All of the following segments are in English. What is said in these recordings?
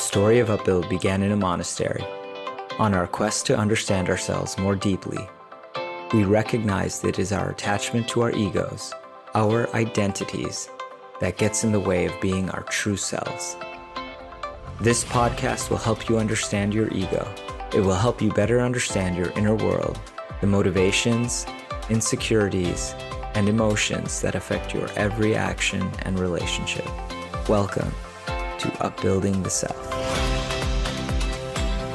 story of Upbuild began in a monastery. On our quest to understand ourselves more deeply, we recognize that it is our attachment to our egos, our identities, that gets in the way of being our true selves. This podcast will help you understand your ego. It will help you better understand your inner world, the motivations, insecurities, and emotions that affect your every action and relationship. Welcome to Upbuilding the Self.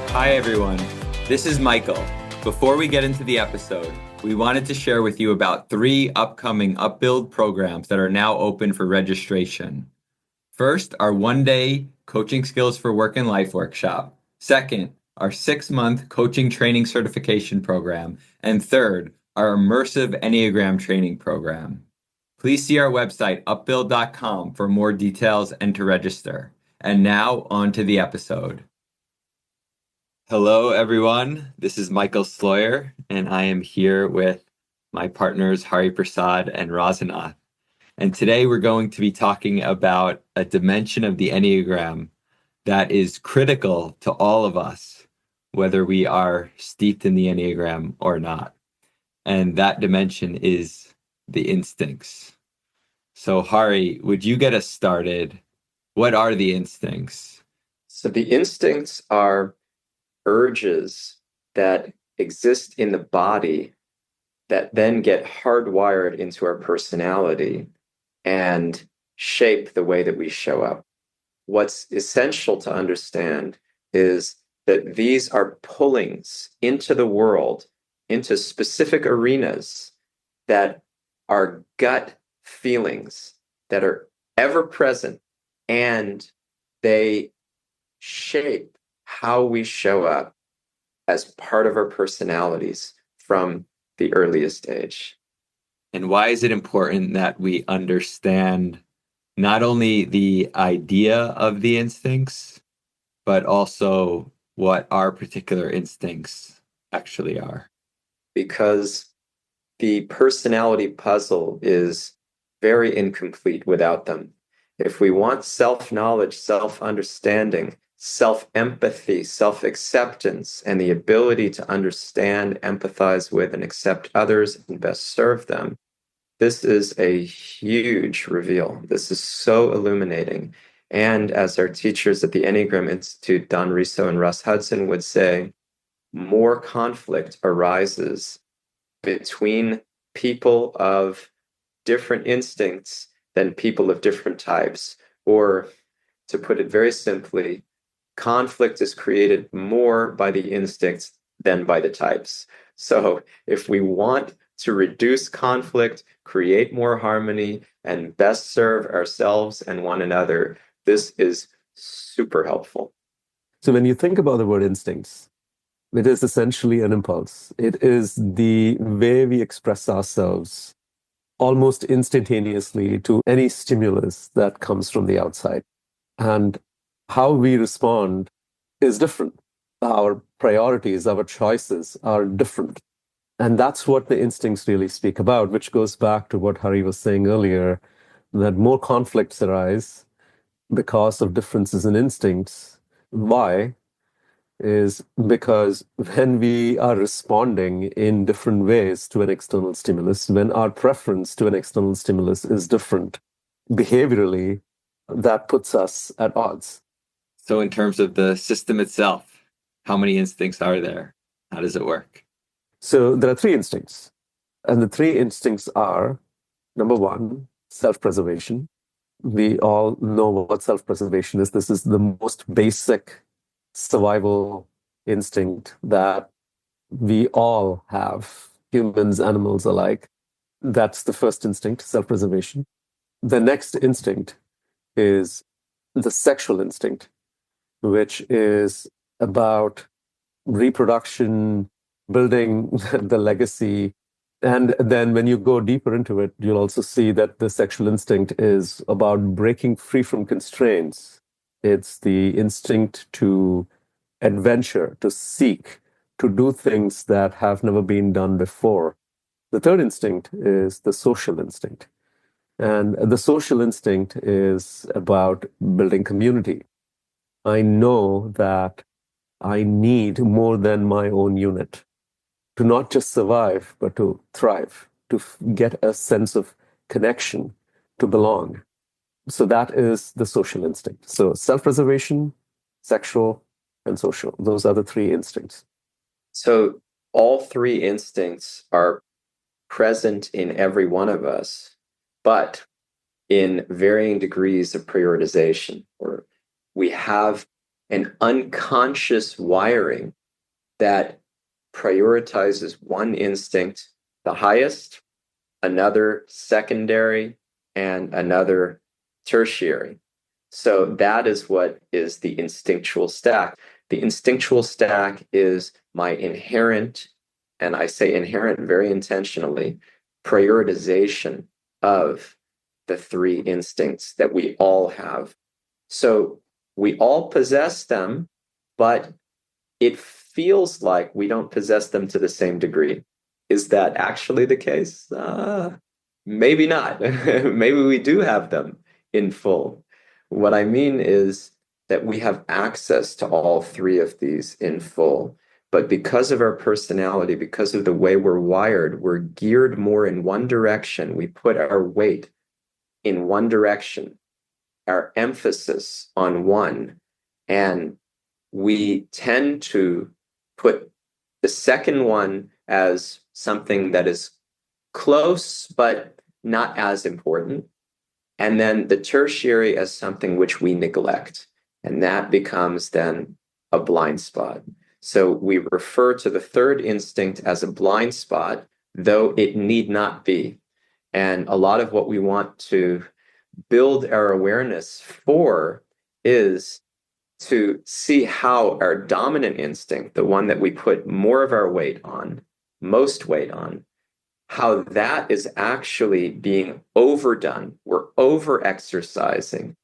Hi everyone, this is Michael. Before we get into the episode, we wanted to share with you about 3 upcoming Upbuild programs that are now open for registration. First, our 1-day Coaching Skills for Work and Life workshop. Second, our 6-month Coaching Training Certification program. And third, our immersive Enneagram training program. Please see our website, upbuild.com, for more details and to register. And now, on to the episode. Hello, everyone. This is Michael Sloyer, and I am here with my partners, Hari Prasad and Rasanath. And today we're going to be talking about a dimension of the Enneagram that is critical to all of us, whether we are steeped in the Enneagram or not. And that dimension is the instincts. So, Hari, would you get us started? What are the instincts? So the instincts are urges that exist in the body that then get hardwired into our personality and shape the way that we show up. What's essential to understand is that these are pullings into the world, into specific arenas that are gut feelings that are ever present, and they shape how we show up as part of our personalities from the earliest age. And why is it important that we understand not only the idea of the instincts, but also what our particular instincts actually are? Because the personality puzzle is very incomplete without them. If we want self-knowledge, self-understanding, self-empathy, self-acceptance, and the ability to understand, empathize with, and accept others and best serve them, this is a huge reveal. This is so illuminating. And as our teachers at the Enneagram Institute, Don Riso and Russ Hudson, would say, more conflict arises between people of different instincts than people of different types. Or, to put it very simply, conflict is created more by the instincts than by the types. So if we want to reduce conflict, create more harmony, and best serve ourselves and one another, this is super helpful. So when you think about the word instincts, it is essentially an impulse. It is the way we express ourselves almost instantaneously to any stimulus that comes from the outside. And how we respond is different. Our priorities, our choices are different. And that's what the instincts really speak about, which goes back to what Hari was saying earlier, that more conflicts arise because of differences in instincts. Why? Is because when we are responding in different ways to an external stimulus, when our preference to an external stimulus is different, behaviorally, that puts us at odds. So in terms of the system itself, how many instincts are there? How does it work? So there are 3 instincts. And the 3 instincts are, number 1, self-preservation. We all know what self-preservation is. This is the most basic survival instinct that we all have, humans, animals alike. That's the first instinct, self-preservation. The next instinct is the sexual instinct, which is about reproduction, building the legacy. And then when you go deeper into it, you'll also see that the sexual instinct is about breaking free from constraints. It's the instinct to adventure, to seek, to do things that have never been done before. The third instinct is the social instinct. And the social instinct is about building community. I know that I need more than my own unit to not just survive, but to thrive, to get a sense of connection, to belong. So that is the social instinct. So self-preservation, sexual, and social. Those are the three instincts. So all three instincts are present in every one of us, but in varying degrees of prioritization, or we have an unconscious wiring that prioritizes one instinct the highest, another secondary, and another tertiary. So that is what is the instinctual stack. The instinctual stack is my inherent, and I say inherent very intentionally, prioritization of the three instincts that we all have. So we all possess them, but it feels like we don't possess them to the same degree. Is that actually the case? Maybe not. Maybe we do have them in full. What I mean is that we have access to all three of these in full. But because of our personality, because of the way we're wired, we're geared more in one direction. We put our weight in one direction, our emphasis on one, and we tend to put the second one as something that is close but not as important, and then the tertiary as something which we neglect, and that becomes then a blind spot. So we refer to the third instinct as a blind spot, though it need not be. And a lot of what we want to build our awareness for is to see how our dominant instinct, the one that we put more of our weight on, most weight on, how that is actually being overdone. We're over exercising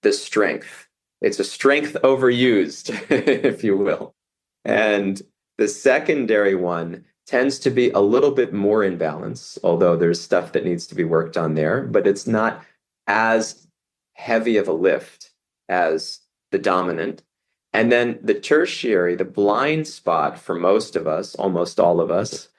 the strength. It's a strength overused, if you will. And the secondary one tends to be a little bit more in balance, although there's stuff that needs to be worked on there, but it's not as heavy of a lift as the dominant. And then the tertiary, the blind spot for most of us, almost all of us,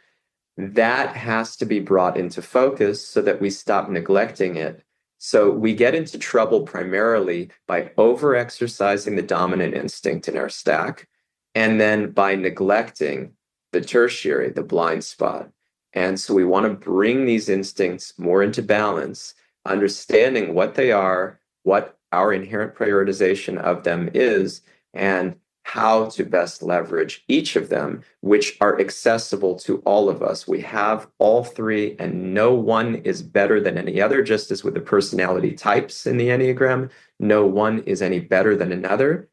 that has to be brought into focus so that we stop neglecting it. So we get into trouble primarily by over-exercising the dominant instinct in our stack, and then by neglecting the tertiary, the blind spot. And so we want to bring these instincts more into balance, understanding what they are, what our inherent prioritization of them is, and how to best leverage each of them, which are accessible to all of us. We have all three, and no one is better than any other, just as with the personality types in the Enneagram, no one is any better than another.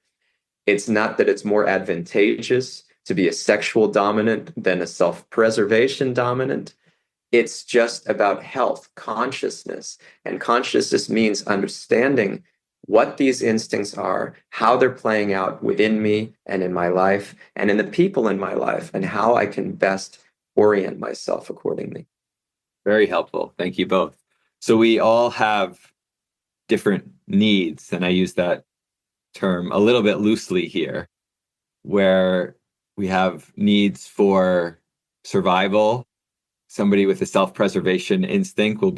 It's not that it's more advantageous to be a sexual dominant than a self-preservation dominant. It's just about health, consciousness. And consciousness means understanding what these instincts are, how they're playing out within me and in my life and in the people in my life, and how I can best orient myself accordingly. Very helpful. Thank you both. So we all have different needs, and I use that term a little bit loosely here, where we have needs for survival. Somebody with a self-preservation instinct will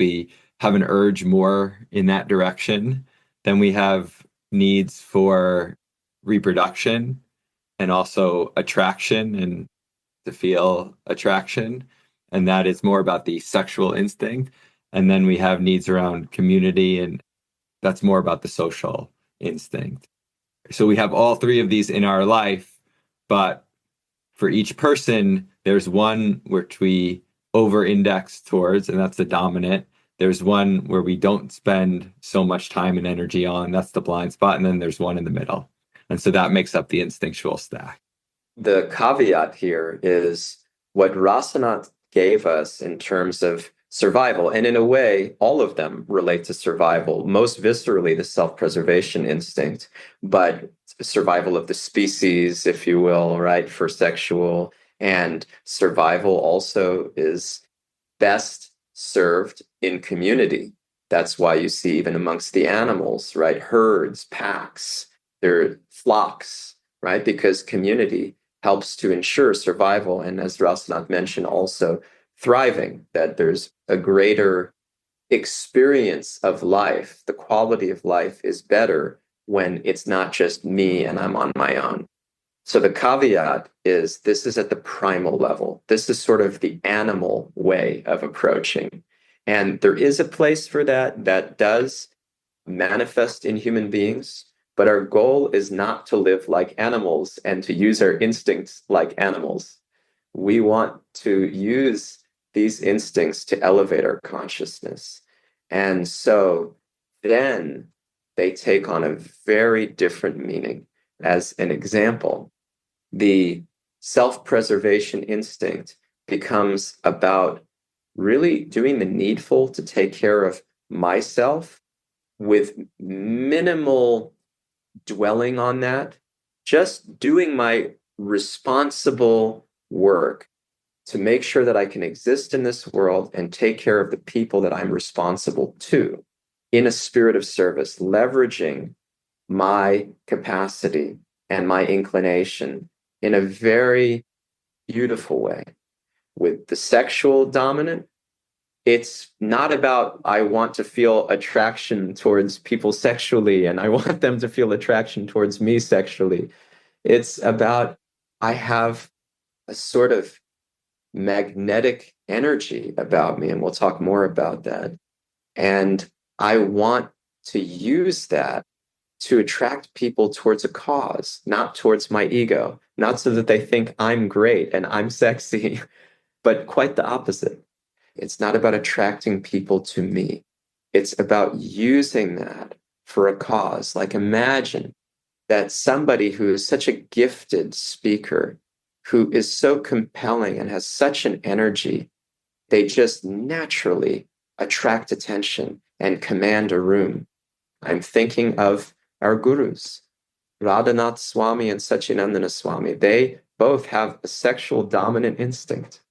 have an urge more in that direction. Then we have needs for reproduction and also attraction and to feel attraction. And that is more about the sexual instinct. And then we have needs around community, and that's more about the social instinct. So we have all three of these in our life, but for each person, there's one which we over-index towards, and that's the dominant. There's one where we don't spend so much time and energy on, that's the blind spot, and then there's one in the middle. And so that makes up the instinctual stack. The caveat here is what Rasanath gave us in terms of survival. And in a way, all of them relate to survival, most viscerally the self-preservation instinct, but survival of the species, if you will, right, for sexual. And survival also is best served in community. That's why you see even amongst the animals, right, herds, packs, They're flocks, right? Because community helps to ensure survival. And as Rasanath mentioned, also thriving, that there's a greater experience of life. The quality of life is better when it's not just me and I'm on my own. So the caveat is this is at the primal level. This is sort of the animal way of approaching. And there is a place for that that does manifest in human beings, but our goal is not to live like animals and to use our instincts like animals. We want to use these instincts to elevate our consciousness. And so then they take on a very different meaning. As an example, the self-preservation instinct becomes about really doing the needful to take care of myself with minimal dwelling on that, just doing my responsible work to make sure that I can exist in this world and take care of the people that I'm responsible to in a spirit of service, leveraging my capacity and my inclination in a very beautiful way. With the sexual dominant, it's not about I want to feel attraction towards people sexually and I want them to feel attraction towards me sexually. It's about I have a sort of magnetic energy about me, and we'll talk more about that. And I want to use that to attract people towards a cause, not towards my ego, not so that they think I'm great and I'm sexy, but quite the opposite. It's not about attracting people to me. It's about using that for a cause. Like imagine that somebody who is such a gifted speaker, who is so compelling and has such an energy, they just naturally attract attention and command a room. I'm thinking of our gurus, Radhanath Swami and Satchidananda Swami. They both have a sexual dominant instinct.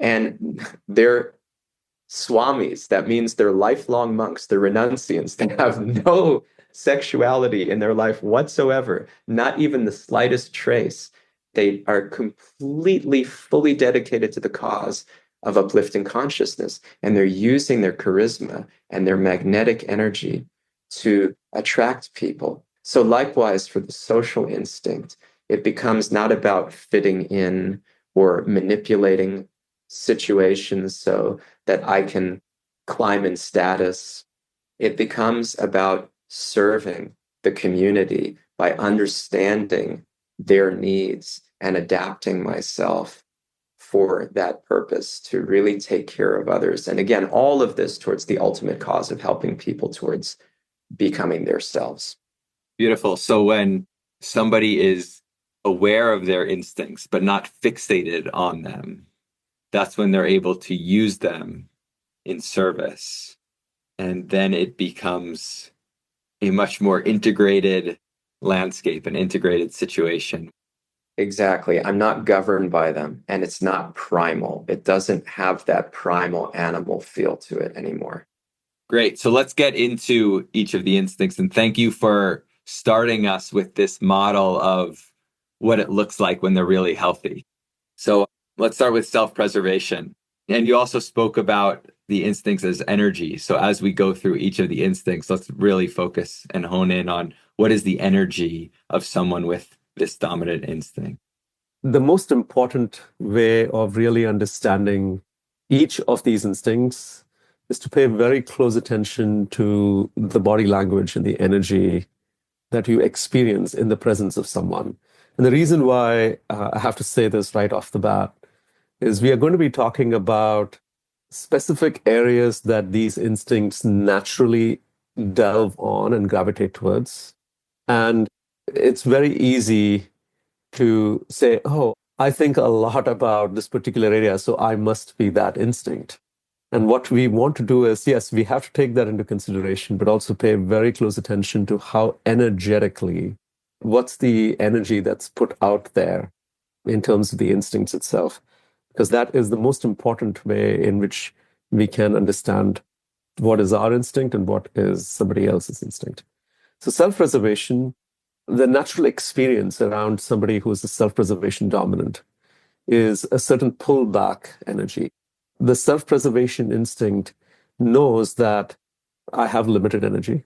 And they're swamis. That means they're lifelong monks. They're renunciants. They have no sexuality in their life whatsoever, not even the slightest trace. They are completely, fully dedicated to the cause of uplifting consciousness. And they're using their charisma and their magnetic energy to attract people. So likewise, for the social instinct, it becomes not about fitting in or manipulating situations so that I can climb in status. It becomes about serving the community by understanding their needs and adapting myself for that purpose to really take care of others. And again, all of this towards the ultimate cause of helping people towards becoming themselves. Beautiful. So when somebody is aware of their instincts, but not fixated on them, that's when they're able to use them in service. And then it becomes a much more integrated landscape, an integrated situation. Exactly. I'm not governed by them, and it's not primal. It doesn't have that primal animal feel to it anymore. Great. So let's get into each of the instincts. And thank you for starting us with this model of what it looks like when they're really healthy. So let's start with self-preservation. And you also spoke about the instincts as energy. So as we go through each of the instincts, let's really focus and hone in on what is the energy of someone with this dominant instinct. The most important way of really understanding each of these instincts is to pay very close attention to the body language and the energy that you experience in the presence of someone. And the reason why I have to say this right off the bat is we are going to be talking about specific areas that these instincts naturally delve on and gravitate towards. And it's very easy to say, oh, I think a lot about this particular area, so I must be that instinct. And what we want to do is, yes, we have to take that into consideration, but also pay very close attention to how energetically, what's the energy that's put out there in terms of the instincts itself. Because that is the most important way in which we can understand what is our instinct and what is somebody else's instinct. So self-preservation the natural experience around somebody who is a self-preservation dominant is a certain pullback energy. The self-preservation instinct knows that I have limited energy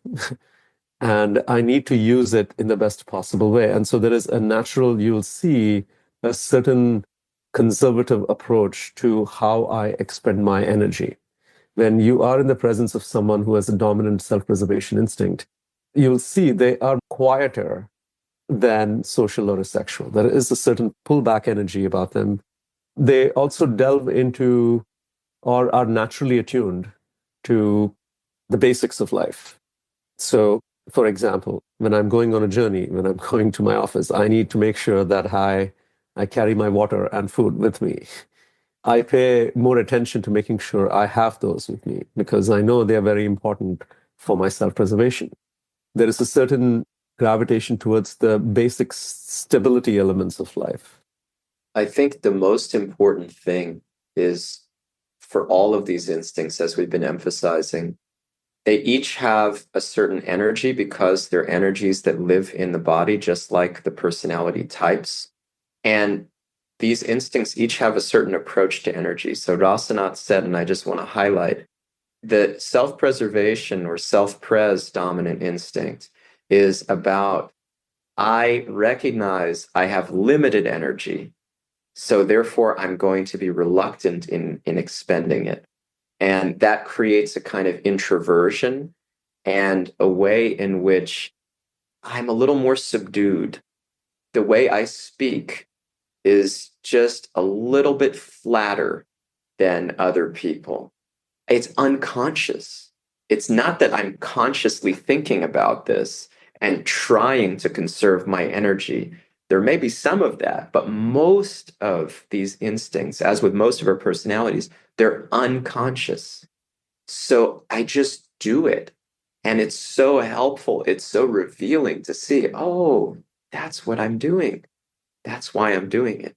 and I need to use it in the best possible way. And so there is a natural, you'll see a certain conservative approach to how I expend my energy. When you are in the presence of someone who has a dominant self-preservation instinct, you'll see they are quieter than social or sexual. There is a certain pullback energy about them. They also delve into or are naturally attuned to the basics of life. So, for example, when I'm going on a journey, when I'm going to my office, I need to make sure that I carry my water and food with me. I pay more attention to making sure I have those with me because I know they are very important for my self-preservation. There is a certain gravitation towards the basic stability elements of life. I think the most important thing is for all of these instincts, as we've been emphasizing, they each have a certain energy because they're energies that live in the body, just like the personality types. And these instincts each have a certain approach to energy. So Rasanath said, and I just want to highlight, that self-preservation or self-pres dominant instinct is about, I recognize I have limited energy, so therefore I'm going to be reluctant in expending it. And that creates a kind of introversion and a way in which I'm a little more subdued. The way I speak is just a little bit flatter than other people. It's unconscious. It's not that I'm consciously thinking about this and trying to conserve my energy. There may be some of that, but most of these instincts, as with most of our personalities, they're unconscious. So I just do it. And it's so helpful. It's so revealing to see, oh, that's what I'm doing. That's why I'm doing it.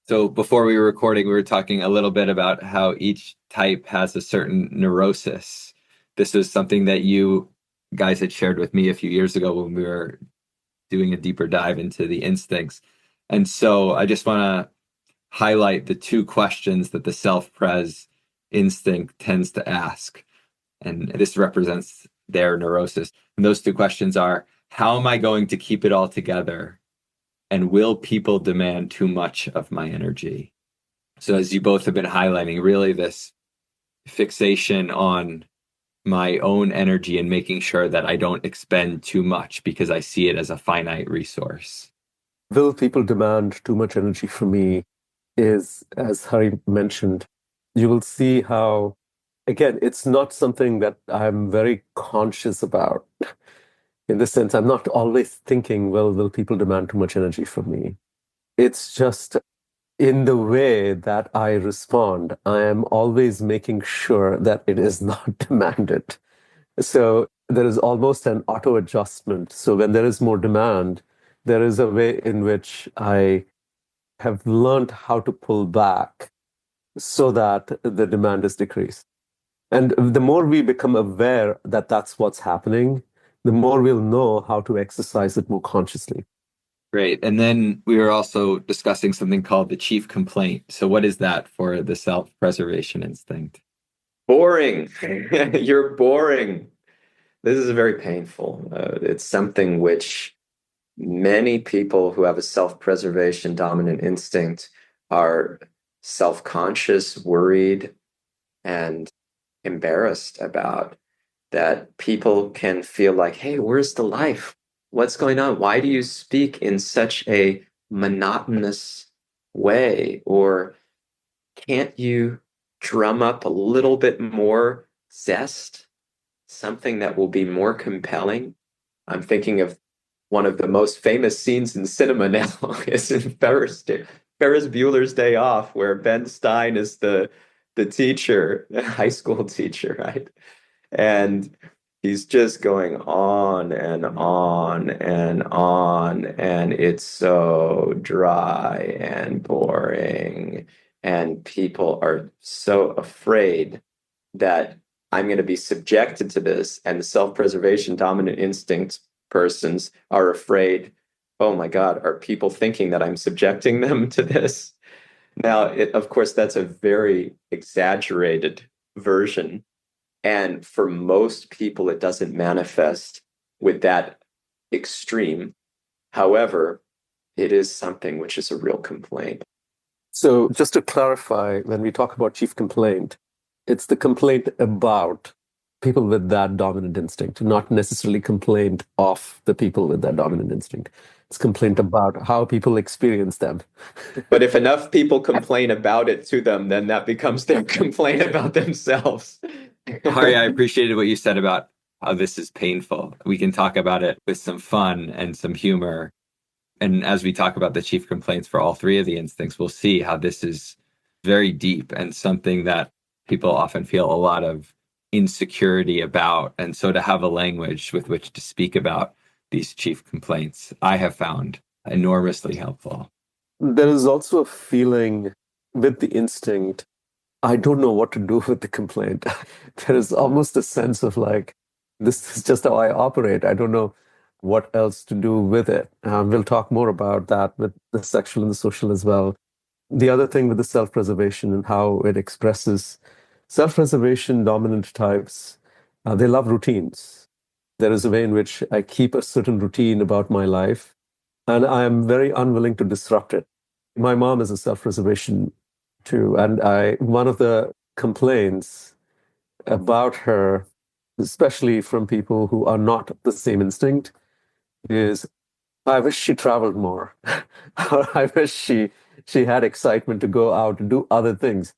So before we were recording, we were talking a little bit about how each type has a certain neurosis. This was something that you guys had shared with me a few years ago when we were doing a deeper dive into the instincts. And so I just want to highlight the two questions that the self-pres instinct tends to ask. And this represents their neurosis. And those two questions are, how am I going to keep it all together? And will people demand too much of my energy? So as you both have been highlighting, really this fixation on my own energy and making sure that I don't expend too much because I see it as a finite resource. Will people demand too much energy from me is, as Hari mentioned, you will see how, again, it's not something that I'm very conscious about. In the sense, I'm not always thinking, well, will people demand too much energy from me? It's just in the way that I respond, I am always making sure that it is not demanded. So there is almost an auto adjustment. So when there is more demand, there is a way in which I have learned how to pull back so that the demand is decreased. And the more we become aware that that's what's happening, the more we'll know how to exercise it more consciously. Great. And then we were also discussing something called the chief complaint. So what is that for the self-preservation instinct? Boring. You're boring. This is very painful. It's something which many people who have a self-preservation dominant instinct are self-conscious, worried, and embarrassed about. That people can feel like, hey, where's the life? What's going on? Why do you speak in such a monotonous way? Or can't you drum up a little bit more zest? Something that will be more compelling? I'm thinking of one of the most famous scenes in cinema now is in Ferris Bueller's Day Off, where Ben Stein is the teacher, the high school teacher, right? And he's just going on and on and on, and it's so dry and boring. And people are so afraid that I'm going to be subjected to this. And the self-preservation dominant instinct persons are afraid, oh my God, are people thinking that I'm subjecting them to this? Now, of course, that's a very exaggerated version. And for most people, it doesn't manifest with that extreme. However, it is something which is a real complaint. So just to clarify, when we talk about chief complaint, it's the complaint about people with that dominant instinct, not necessarily complaint of the people with that dominant instinct. It's complaint about how people experience them. But if enough people complain about it to them, then that becomes their complaint about themselves. Hari, I appreciated what you said about how this is painful. We can talk about it with some fun and some humor. And as we talk about the chief complaints for all three of the instincts, we'll see how this is very deep and something that people often feel a lot of insecurity about. And so to have a language with which to speak about these chief complaints, I have found enormously helpful. There is also a feeling with the instinct, I don't know what to do with the complaint. There is almost a sense of like, this is just how I operate. I don't know what else to do with it. We'll talk more about that with the sexual and the social as well. The other thing with the self-preservation and how it expresses self-preservation dominant types, they love routines. There is a way in which I keep a certain routine about my life, and I am very unwilling to disrupt it. My mom is a self-preservation too, and one of the complaints about her, especially from people who are not the same instinct, is I wish she traveled more. Or I wish she had excitement to go out and do other things.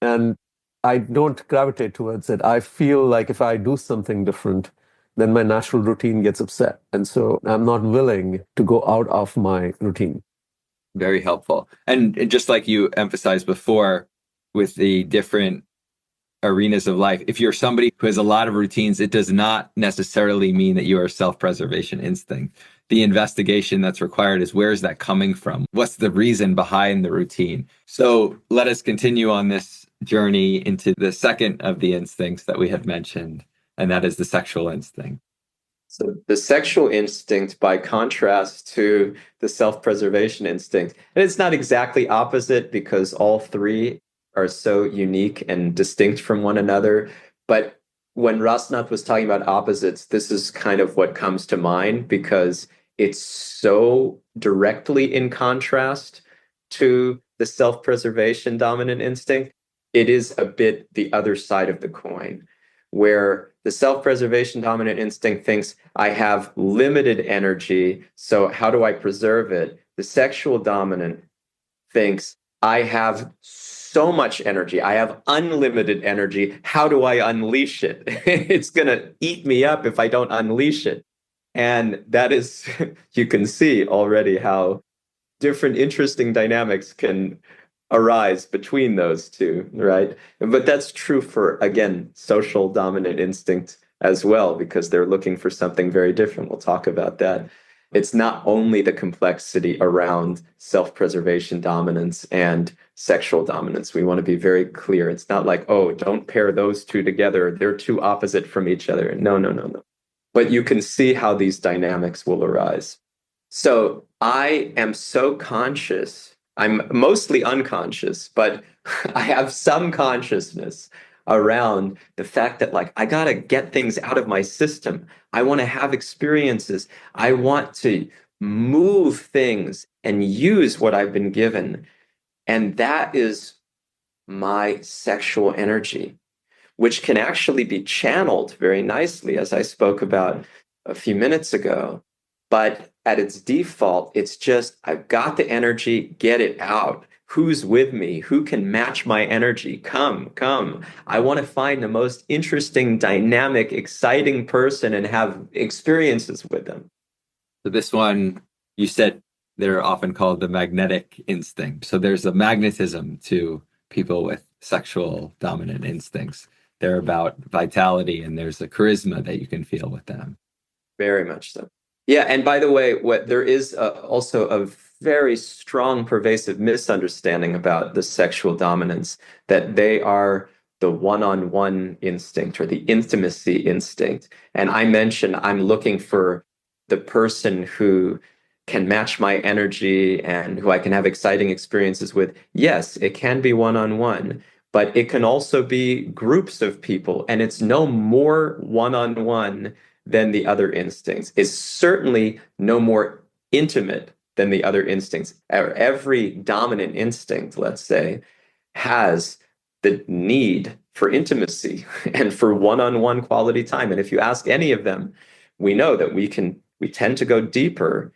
And I don't gravitate towards it. I feel like if I do something different, then my natural routine gets upset. And so I'm not willing to go out of my routine. Very helpful. And just like you emphasized before with the different arenas of life, if you're somebody who has a lot of routines, it does not necessarily mean that you are self-preservation instinct. The investigation that's required is, where is that coming from? What's the reason behind the routine? So let us continue on this journey into the second of the instincts that we had mentioned, and that is the sexual instinct. So the sexual instinct, by contrast to the self-preservation instinct, and it's not exactly opposite because all three are so unique and distinct from one another. But when Rasanath was talking about opposites, this is kind of what comes to mind because it's so directly in contrast to the self-preservation dominant instinct. It is a bit the other side of the coin, where the self-preservation dominant instinct thinks, I have limited energy, so how do I preserve it? The sexual dominant thinks, I have so much energy. I have unlimited energy. How do I unleash it? It's going to eat me up if I don't unleash it. And that is, you can see already how different interesting dynamics can arise between those two, right? But that's true for, again, social dominant instinct as well, because they're looking for something very different. We'll talk about that. It's not only the complexity around self-preservation dominance and sexual dominance. We want to be very clear. It's not like, oh, don't pair those two together. They're too opposite from each other. No. But you can see how these dynamics will arise. So I am so conscious. I'm mostly unconscious, but I have some consciousness around the fact that, like, I got to get things out of my system. I want to have experiences. I want to move things and use what I've been given. And that is my sexual energy, which can actually be channeled very nicely, as I spoke about a few minutes ago. But at its default, it's just, I've got the energy, get it out. Who's with me? Who can match my energy? Come. I want to find the most interesting, dynamic, exciting person and have experiences with them. So this one, you said they're often called the magnetic instinct. So there's a magnetism to people with sexual dominant instincts. They're about vitality, and there's a charisma that you can feel with them. Very much so. Yeah, and by the way, there is also a very strong, pervasive misunderstanding about the sexual dominance, that they are the one-on-one instinct or the intimacy instinct. And I mentioned I'm looking for the person who can match my energy and who I can have exciting experiences with. Yes, it can be one-on-one, but it can also be groups of people, and it's no more one-on-one than the other instincts. It's certainly no more intimate than the other instincts. Every dominant instinct, let's say, has the need for intimacy and for one-on-one quality time. And if you ask any of them, we know that we tend to go deeper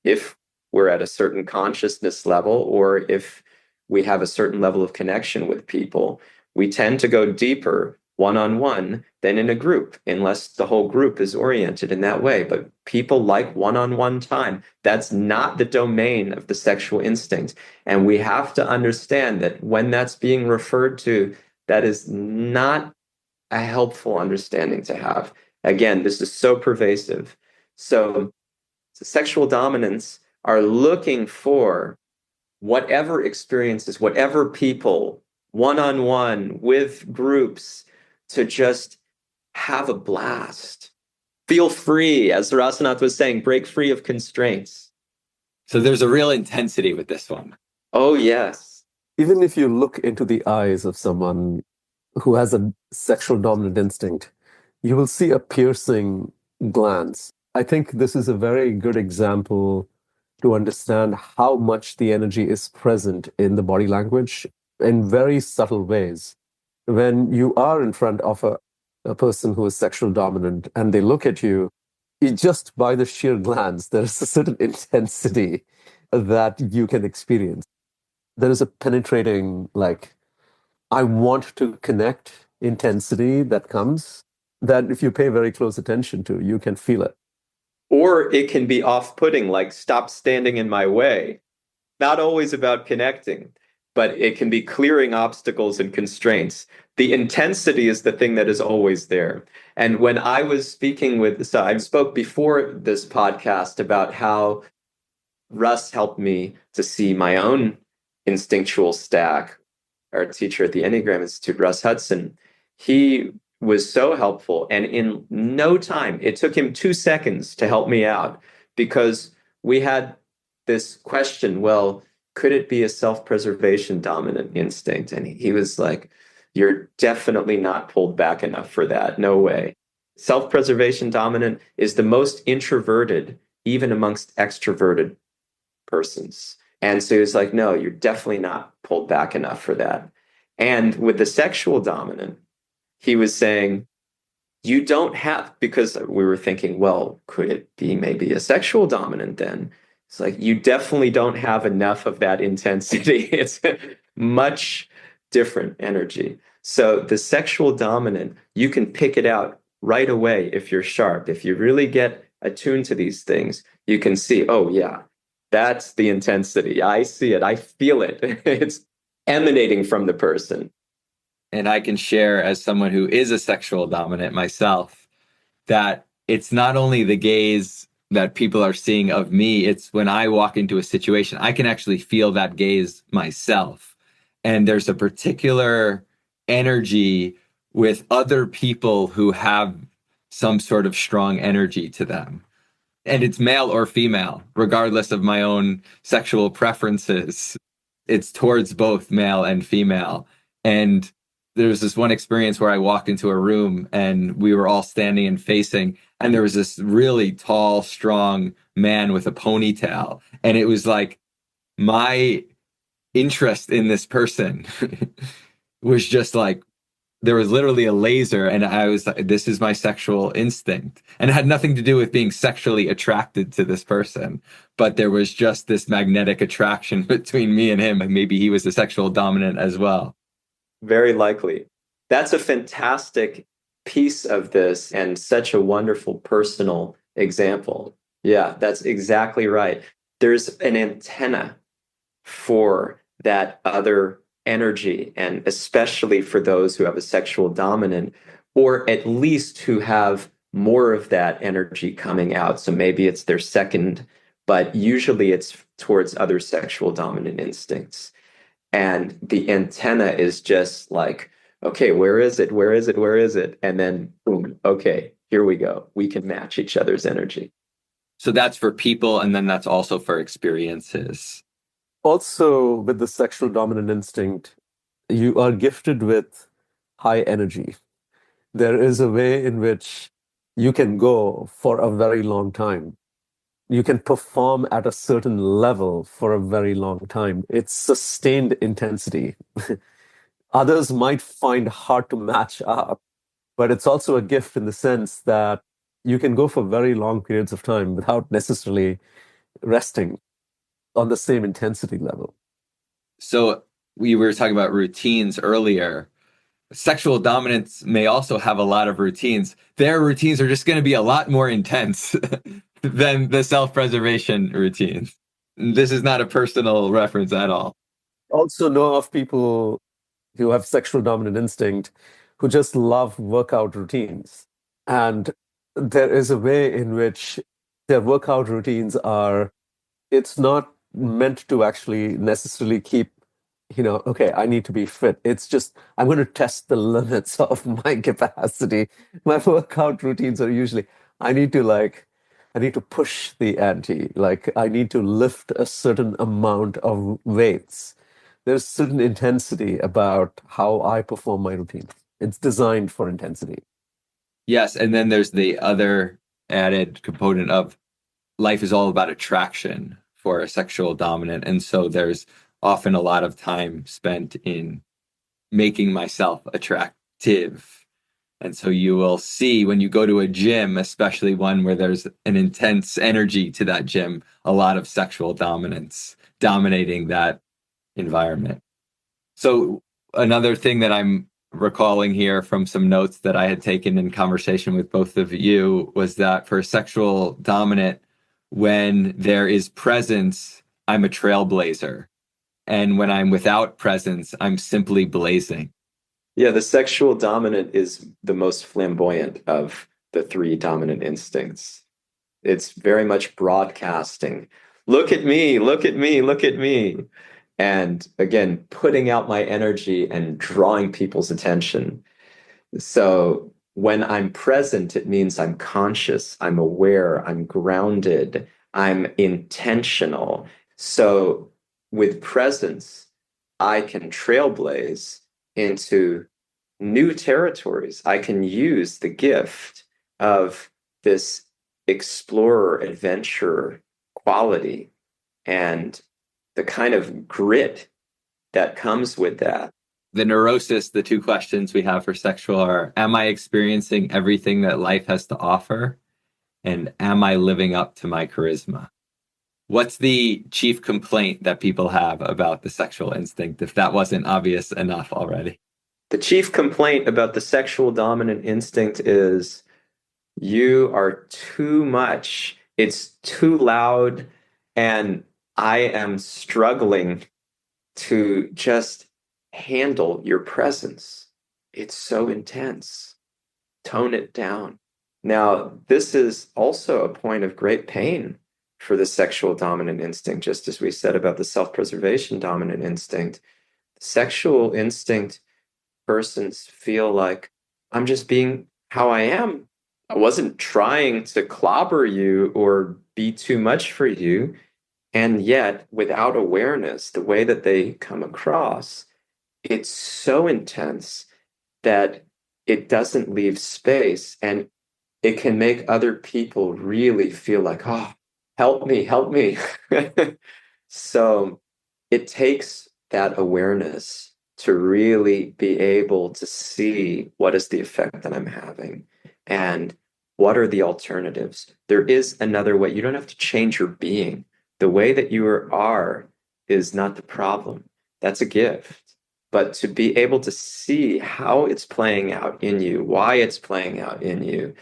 if we're at a certain consciousness level, or if we have a certain level of connection with people. We tend to go deeper one-on-one than in a group, unless the whole group is oriented in that way. But people like one-on-one time. That's not the domain of the sexual instinct. And we have to understand that when that's being referred to, that is not a helpful understanding to have. Again, this is so pervasive. So sexual dominants are looking for whatever experiences, whatever people, one-on-one, with groups, to just have a blast. Feel free, as Rasanath was saying, break free of constraints. So there's a real intensity with this one. Oh, yes. Even if you look into the eyes of someone who has a sexual dominant instinct, you will see a piercing glance. I think this is a very good example to understand how much the energy is present in the body language in very subtle ways. When you are in front of a person who is sexual dominant and they look at you, just by the sheer glance, there is a certain intensity that you can experience. There is a penetrating, like, I want to connect intensity that comes, that if you pay very close attention to, you can feel it. Or it can be off-putting, like, stop standing in my way. Not always about connecting, but it can be clearing obstacles and constraints. The intensity is the thing that is always there. And when I was speaking so I spoke before this podcast about how Russ helped me to see my own instinctual stack. Our teacher at the Enneagram Institute, Russ Hudson, he was so helpful. And in no time, it took him 2 seconds to help me out, because we had this question, well, could it be a self-preservation dominant instinct? And he was like, you're definitely not pulled back enough for that. No way. Self-preservation dominant is the most introverted, even amongst extroverted persons. And so he was like, no, you're definitely not pulled back enough for that. And with the sexual dominant, he was saying, you don't have, because we were thinking, well, could it be maybe a sexual dominant then? It's like, you definitely don't have enough of that intensity. It's much different energy. So the sexual dominant, you can pick it out right away if you're sharp. If you really get attuned to these things, you can see, oh yeah, that's the intensity. I see it. I feel it. It's emanating from the person. And I can share, as someone who is a sexual dominant myself, that it's not only the gaze that people are seeing of me, it's when I walk into a situation, I can actually feel that gaze myself. And there's a particular energy with other people who have some sort of strong energy to them. And it's male or female, regardless of my own sexual preferences. It's towards both male and female. And there was this one experience where I walked into a room and we were all standing and facing, and there was this really tall, strong man with a ponytail. And it was like my interest in this person was just like, there was literally a laser, and I was like, this is my sexual instinct. And it had nothing to do with being sexually attracted to this person, but there was just this magnetic attraction between me and him. And maybe he was a sexual dominant as well. Very likely. That's a fantastic piece of this, and such a wonderful personal example. Yeah, that's exactly right. There's an antenna for that other energy, and especially for those who have a sexual dominant, or at least who have more of that energy coming out. So maybe it's their second, but usually it's towards other sexual dominant instincts. And the antenna is just like, okay, where is it? Where is it? Where is it? And then boom, okay, here we go. We can match each other's energy. So that's for people, and then that's also for experiences. Also, with the sexual dominant instinct, you are gifted with high energy. There is a way in which you can go for a very long time. You can perform at a certain level for a very long time. It's sustained intensity. Others might find hard to match up, but it's also a gift in the sense that you can go for very long periods of time without necessarily resting on the same intensity level. So we were talking about routines earlier. Sexual dominance may also have a lot of routines. Their routines are just going to be a lot more intense than the self-preservation routines. This is not a personal reference at all. Also know of people who have sexual dominant instinct who just love workout routines. And there is a way in which their workout routines are, it's not meant to actually necessarily keep, okay, I need to be fit. It's just, I'm going to test the limits of my capacity. My workout routines are usually, I need to push the ante. Like, I need to lift a certain amount of weights. There's certain intensity about how I perform my routine. It's designed for intensity. Yes, and then there's the other added component of life is all about attraction for a sexual dominant. And so there's often a lot of time spent in making myself attractive. And so you will see when you go to a gym, especially one where there's an intense energy to that gym, a lot of sexual dominance dominating that environment. So another thing that I'm recalling here from some notes that I had taken in conversation with both of you was that for sexual dominant, when there is presence, I'm a trailblazer. And when I'm without presence, I'm simply blazing. Yeah, the sexual dominant is the most flamboyant of the three dominant instincts. It's very much broadcasting. Look at me, look at me, look at me. And again, putting out my energy and drawing people's attention. So when I'm present, it means I'm conscious, I'm aware, I'm grounded, I'm intentional. So with presence, I can trailblaze into new territories. I can use the gift of this explorer, adventurer quality and the kind of grit that comes with that. The neurosis, the two questions we have for sexual are, am I experiencing everything that life has to offer? And am I living up to my charisma? What's the chief complaint that people have about the sexual instinct, if that wasn't obvious enough already? The chief complaint about the sexual dominant instinct is you are too much. It's too loud. And I am struggling to just handle your presence. It's so intense. Tone it down. Now, this is also a point of great pain for the sexual dominant instinct, just as we said about the self-preservation dominant instinct. Sexual instinct persons feel like, I'm just being how I am. I wasn't trying to clobber you or be too much for you. And yet, without awareness, the way that they come across, it's so intense that it doesn't leave space, and it can make other people really feel like, oh, help me, help me. So it takes that awareness to really be able to see what is the effect that I'm having and what are the alternatives. There is another way. You don't have to change your being. The way that you are is not the problem. That's a gift. But to be able to see how it's playing out in you, why it's playing out in you,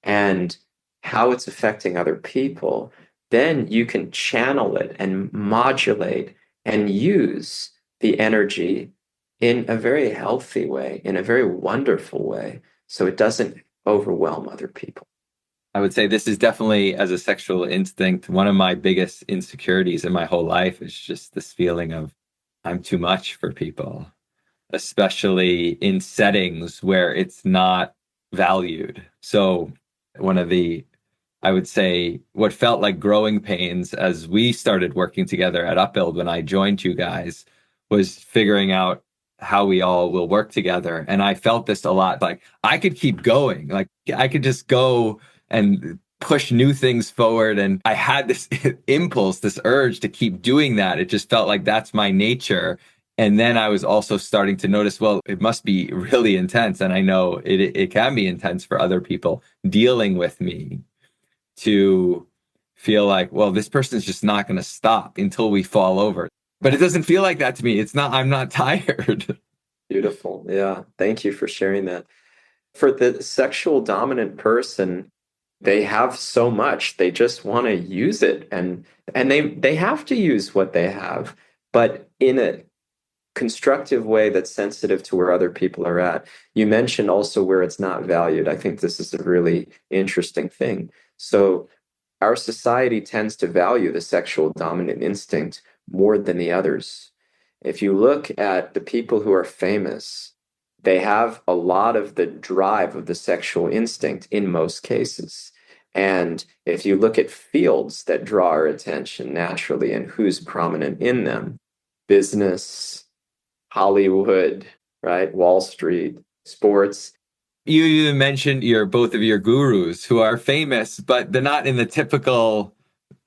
and how it's affecting other people, then you can channel it and modulate and use the energy in a very healthy way, in a very wonderful way, so it doesn't overwhelm other people. I would say this is definitely, as a sexual instinct, one of my biggest insecurities in my whole life is just this feeling of I'm too much for people, especially in settings where it's not valued. So one of the I would say what felt like growing pains as we started working together at Upbuild when I joined you guys was figuring out how we all will work together. And I felt this a lot. Like I could keep going. Like I could just go and push new things forward. And I had this impulse, this urge to keep doing that. It just felt like that's my nature. And then I was also starting to notice, well, it must be really intense. And I know it can be intense for other people dealing with me to feel like, well, this person's just not going to stop until we fall over. But it doesn't feel like that to me. It's not, I'm not tired. Beautiful. Yeah. Thank you for sharing that. For the sexual dominant person, they have so much. They just want to use it. And they have to use what they have, but in a constructive way that's sensitive to where other people are at. You mentioned also where it's not valued. I think this is a really interesting thing. So our society tends to value the sexual dominant instinct more than the others. If you look at the people who are famous, they have a lot of the drive of the sexual instinct in most cases. And if you look at fields that draw our attention naturally and who's prominent in them, business, Hollywood, right? Wall Street, sports. You even mentioned both of your gurus who are famous, but they're not in the typical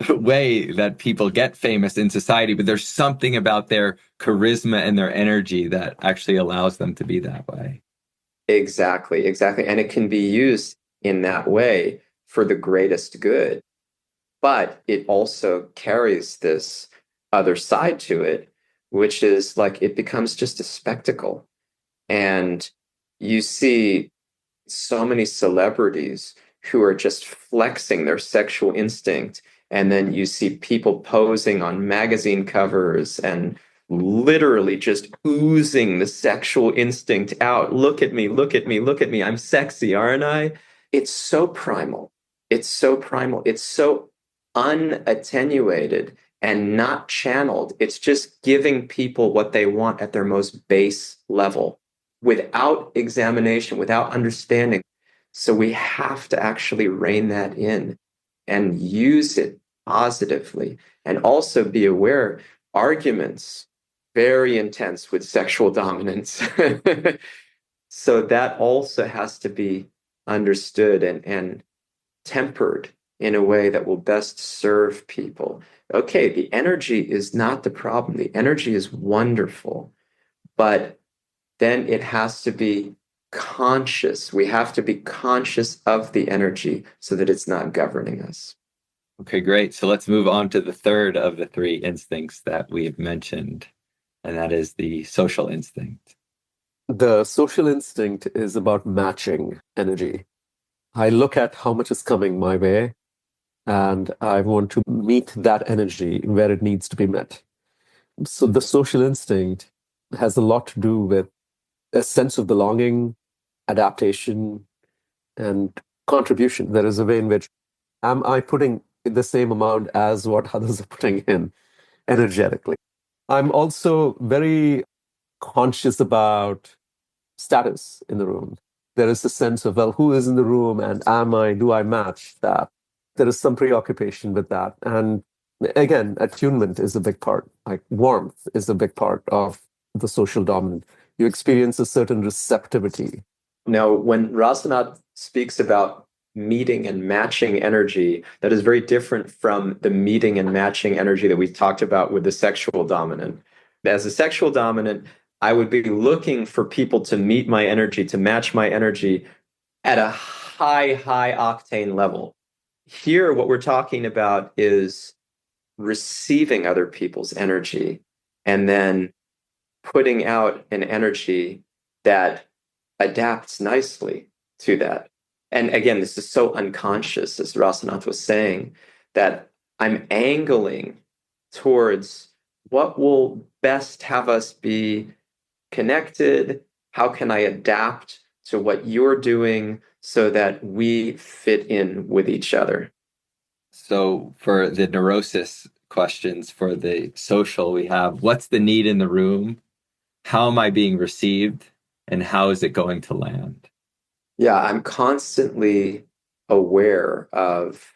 way that people get famous in society, but there's something about their charisma and their energy that actually allows them to be that way. Exactly, exactly. And it can be used in that way for the greatest good. But it also carries this other side to it, which is like it becomes just a spectacle. And you see so many celebrities who are just flexing their sexual instinct. And then you see people posing on magazine covers and literally just oozing the sexual instinct out. Look at me, look at me, look at me. I'm sexy, aren't I? It's so primal. It's so primal. It's so unattenuated and not channeled. It's just giving people what they want at their most base level without examination, without understanding. So we have to actually rein that in and use it positively, and also be aware arguments very intense with sexual dominance. So that also has to be understood and tempered in a way that will best serve people. Okay, the energy is not the problem. The energy is wonderful, but then it has to be conscious. We have to be conscious of the energy so that it's not governing us. Okay, great. So let's move on to the third of the three instincts that we've mentioned, and that is the social instinct. The social instinct is about matching energy. I look at how much is coming my way, and I want to meet that energy where it needs to be met. So the social instinct has a lot to do with a sense of belonging, adaptation, and contribution. There is a way in which am I putting the same amount as what others are putting in energetically. I'm also very conscious about status in the room. There is a sense of, well, who is in the room and do I match that? There is some preoccupation with that. And again, attunement is a big part. Like warmth is a big part of the social dominant. You experience a certain receptivity. Now, when Rasanath speaks about meeting and matching energy, that is very different from the meeting and matching energy that we talked about with the sexual dominant. As a sexual dominant, I would be looking for people to meet my energy, to match my energy at a high octane level. Here, what we're talking about is receiving other people's energy and then putting out an energy that adapts nicely to that. And again, this is so unconscious, as Rasanath was saying, that I'm angling towards what will best have us be connected. How can I adapt to what you're doing so that we fit in with each other? So for the neurosis questions for the social, we have what's the need in the room? How am I being received? And how is it going to land? Yeah, I'm constantly aware of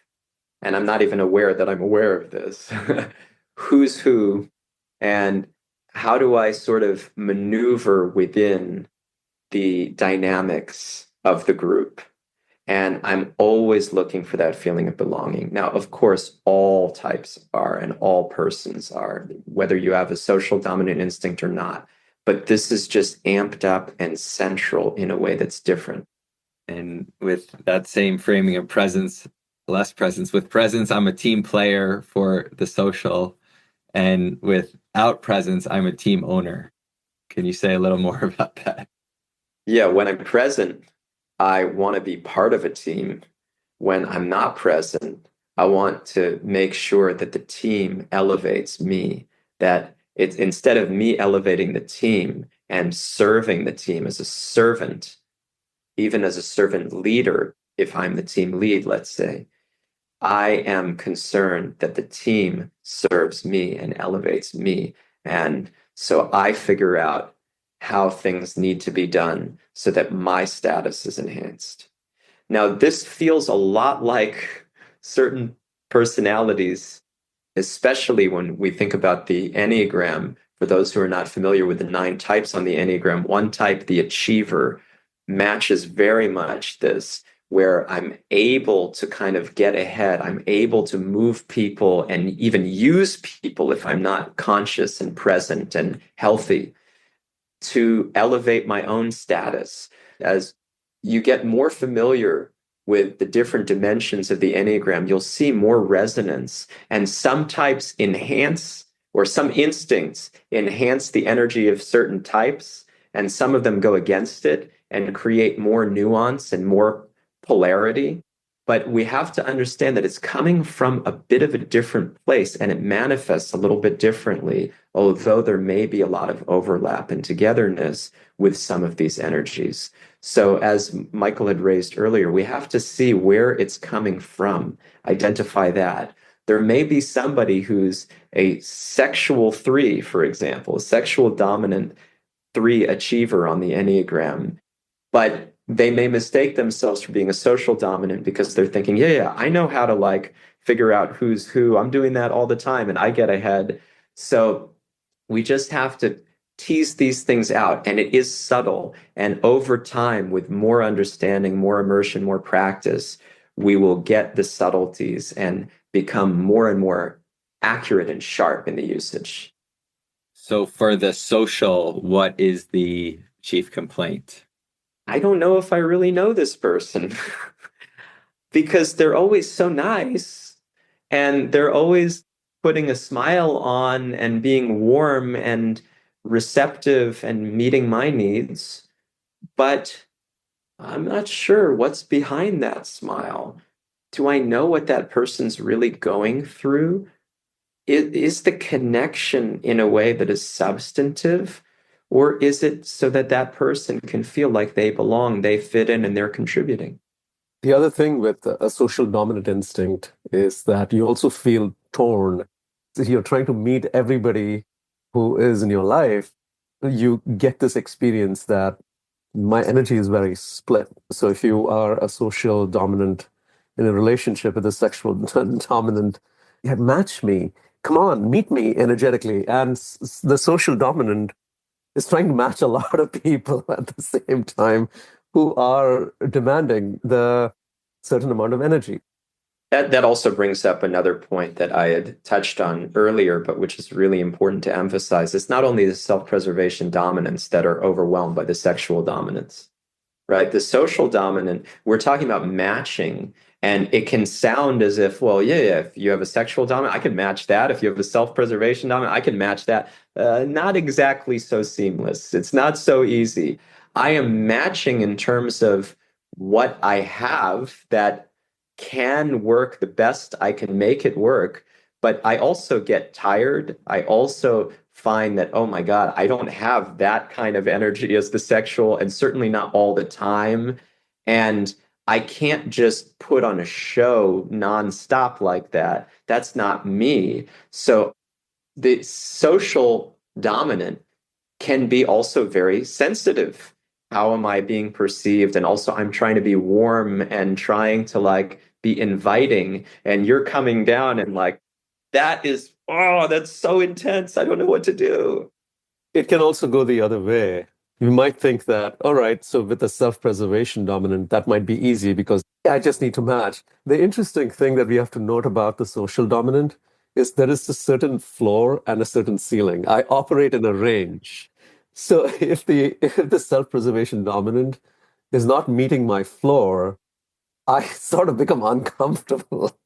and I'm not even aware that I'm aware of this, who's who, and how do I sort of maneuver within the dynamics of the group. And I'm always looking for that feeling of belonging. Now, of course, all types are and all persons are, whether you have a social dominant instinct or not. But this is just amped up and central in a way that's different. And with that same framing of presence, less presence, with presence, I'm a team player for the social. And without presence, I'm a team owner. Can you say a little more about that? Yeah, when I'm present, I want to be part of a team. When I'm not present, I want to make sure that the team elevates me, that it's instead of me elevating the team and serving the team as a servant, even as a servant leader, if I'm the team lead, let's say, I am concerned that the team serves me and elevates me. And so I figure out how things need to be done so that my status is enhanced. Now, this feels a lot like certain personalities, especially when we think about the Enneagram. For those who are not familiar with the 9 types on the Enneagram, one type, the achiever, matches very much this, where I'm able to kind of get ahead. I'm able to move people and even use people if I'm not conscious and present and healthy to elevate my own status. As you get more familiar with the different dimensions of the Enneagram, you'll see more resonance. And some types enhance, or some instincts enhance the energy of certain types, and some of them go against it and create more nuance and more polarity. But we have to understand that it's coming from a bit of a different place and it manifests a little bit differently, although there may be a lot of overlap and togetherness with some of these energies. So as Michael had raised earlier, we have to see where it's coming from, identify that. There may be somebody who's a sexual 3, for example, a sexual dominant 3 achiever on the Enneagram, but they may mistake themselves for being a social dominant because they're thinking, yeah, I know how to like figure out who's who. I'm doing that all the time and I get ahead. So we just have to tease these things out. And it is subtle. And over time, with more understanding, more immersion, more practice, we will get the subtleties and become more and more accurate and sharp in the usage. So for the social, what is the chief complaint? I don't know if I really know this person because they're always so nice and they're always putting a smile on and being warm and receptive and meeting my needs. But I'm not sure what's behind that smile. Do I know what that person's really going through? Is the connection in a way that is substantive? Or is it so that that person can feel like they belong, they fit in, and they're contributing? The other thing with a social dominant instinct is that you also feel torn. So you're trying to meet everybody who is in your life. You get this experience that my energy is very split. So if you are a social dominant in a relationship with a sexual dominant, yeah, match me. Come on, meet me energetically. And the social dominant is trying to match a lot of people at the same time who are demanding the certain amount of energy. That also brings up another point that I had touched on earlier, but which is really important to emphasize. It's not only the self-preservation dominants that are overwhelmed by the sexual dominance, right? The social dominant, we're talking about matching, and it can sound as if, well, yeah, if you have a sexual dominant, I can match that. If you have a self-preservation dominant, I can match that. Not exactly so seamless. It's not so easy. I am matching in terms of what I have that can work the best I can make it work, but I also get tired. I also find that, oh my God, I don't have that kind of energy as the sexual, and certainly not all the time. And I can't just put on a show nonstop like that. That's not me. So the social dominant can be also very sensitive. How am I being perceived? And also I'm trying to be warm and trying to like be inviting, and you're coming down and like, that's so intense. I don't know what to do. It can also go the other way. You might think that, all right, so with a self-preservation dominant, that might be easy because I just need to match. The interesting thing that we have to note about the social dominant is there is a certain floor and a certain ceiling. I operate in a range. So if the self-preservation dominant is not meeting my floor, I sort of become uncomfortable.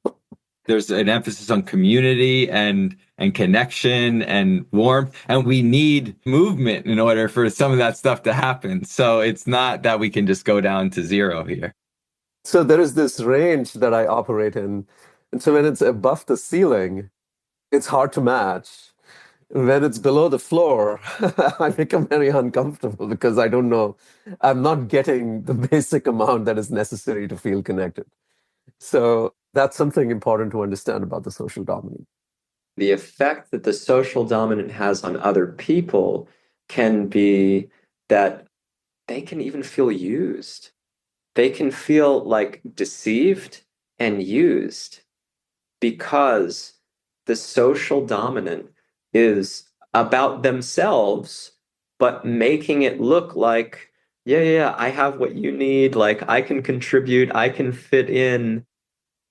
There's an emphasis on community and connection and warmth, and we need movement in order for some of that stuff to happen. So it's not that we can just go down to zero here. So there is this range that I operate in. And so when it's above the ceiling, it's hard to match. When it's below the floor, I become very uncomfortable because I don't know. I'm not getting the basic amount that is necessary to feel connected. So that's something important to understand about the social dominant. The effect that the social dominant has on other people can be that they can even feel used. They can feel like deceived and used because the social dominant is about themselves, but making it look like, yeah, I have what you need. Like I can contribute, I can fit in.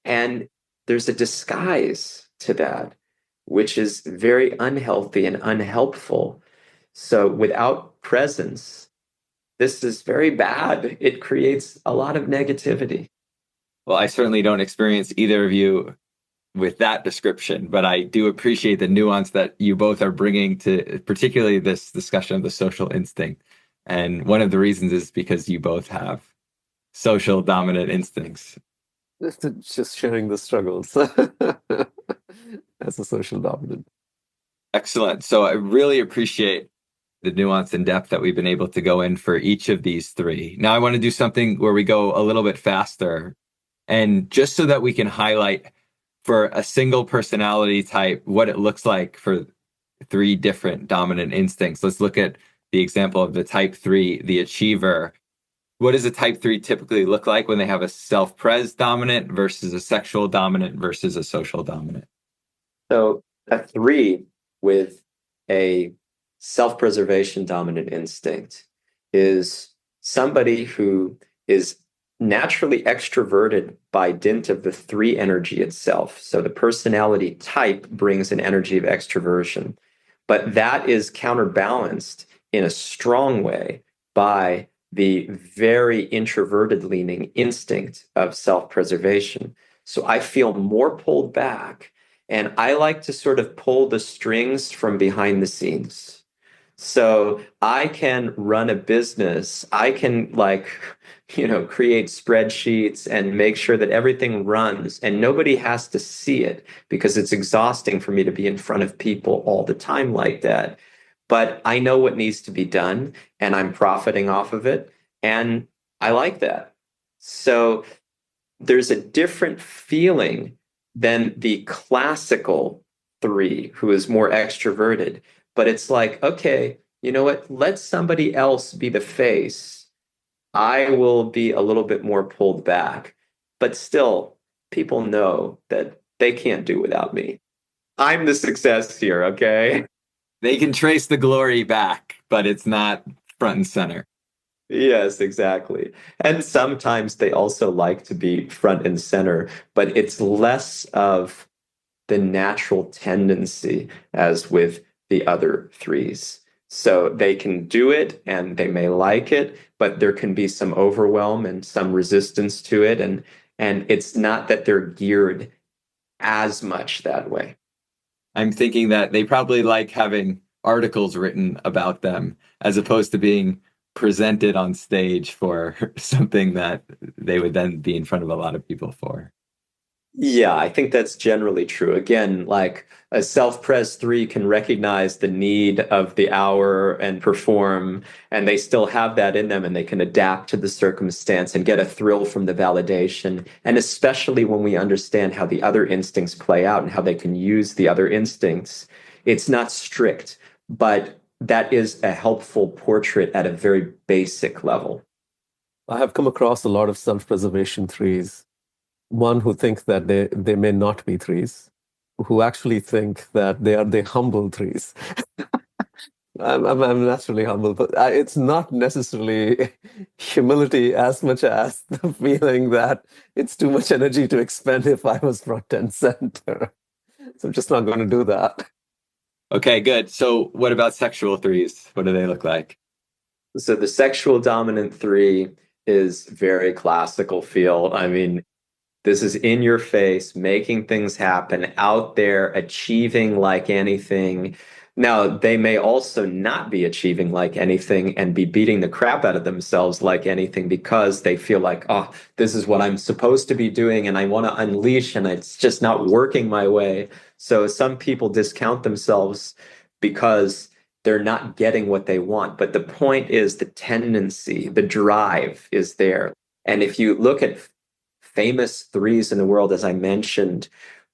And there's a disguise to that, which is very unhealthy and unhelpful. So without presence, this is very bad. It creates a lot of negativity. Well, I certainly don't experience either of you with that description, but I do appreciate the nuance that you both are bringing to particularly this discussion of the social instinct. And one of the reasons is because you both have social dominant instincts. Just sharing the struggles as a social dominant. Excellent. So I really appreciate the nuance and depth that we've been able to go in for each of these three. Now I want to do something where we go a little bit faster, and just so that we can highlight for a single personality type what it looks like for three different dominant instincts. Let's look at the example of the type 3, the achiever. What does a type 3 typically look like when they have a self-pres dominant versus a sexual dominant versus a social dominant? So a 3 with a self-preservation dominant instinct is somebody who is naturally extroverted by dint of the 3 energy itself. So the personality type brings an energy of extroversion, but that is counterbalanced in a strong way by the very introverted leaning instinct of self-preservation. So I feel more pulled back, and I like to sort of pull the strings from behind the scenes. So I can run a business. I can create spreadsheets and make sure that everything runs, and nobody has to see it because it's exhausting for me to be in front of people all the time like that. But I know what needs to be done, and I'm profiting off of it. And I like that. So there's a different feeling than the classical 3 who is more extroverted. But it's like, okay, you know what? Let somebody else be the face. I will be a little bit more pulled back. But still, people know that they can't do without me. I'm the success here, okay? They can trace the glory back, but it's not front and center. Yes, exactly. And sometimes they also like to be front and center, but it's less of the natural tendency as with the other 3s. So they can do it and they may like it, but there can be some overwhelm and some resistance to it. And it's not that they're geared as much that way. I'm thinking that they probably like having articles written about them as opposed to being presented on stage for something that they would then be in front of a lot of people for. Yeah, I think that's generally true. Again, like a self-pres 3 can recognize the need of the hour and perform, and they still have that in them, and they can adapt to the circumstance and get a thrill from the validation. And especially when we understand how the other instincts play out and how they can use the other instincts, it's not strict, but that is a helpful portrait at a very basic level. I have come across a lot of self-preservation 3s one who think that they may not be threes, who actually think that they are the humble threes. I'm naturally humble, but it's not necessarily humility as much as the feeling that it's too much energy to expend if I was front and center. So I'm just not going to do that. Okay, good. So what about sexual threes? What do they look like? So the sexual dominant three is very classical feel. I mean, this is in your face, making things happen, out there, achieving like anything. Now, they may also not be achieving like anything and be beating the crap out of themselves like anything because they feel like, oh, this is what I'm supposed to be doing and I want to unleash and it's just not working my way. So some people discount themselves because they're not getting what they want. But the point is the tendency, the drive is there. And if you look at famous threes in the world, as I mentioned,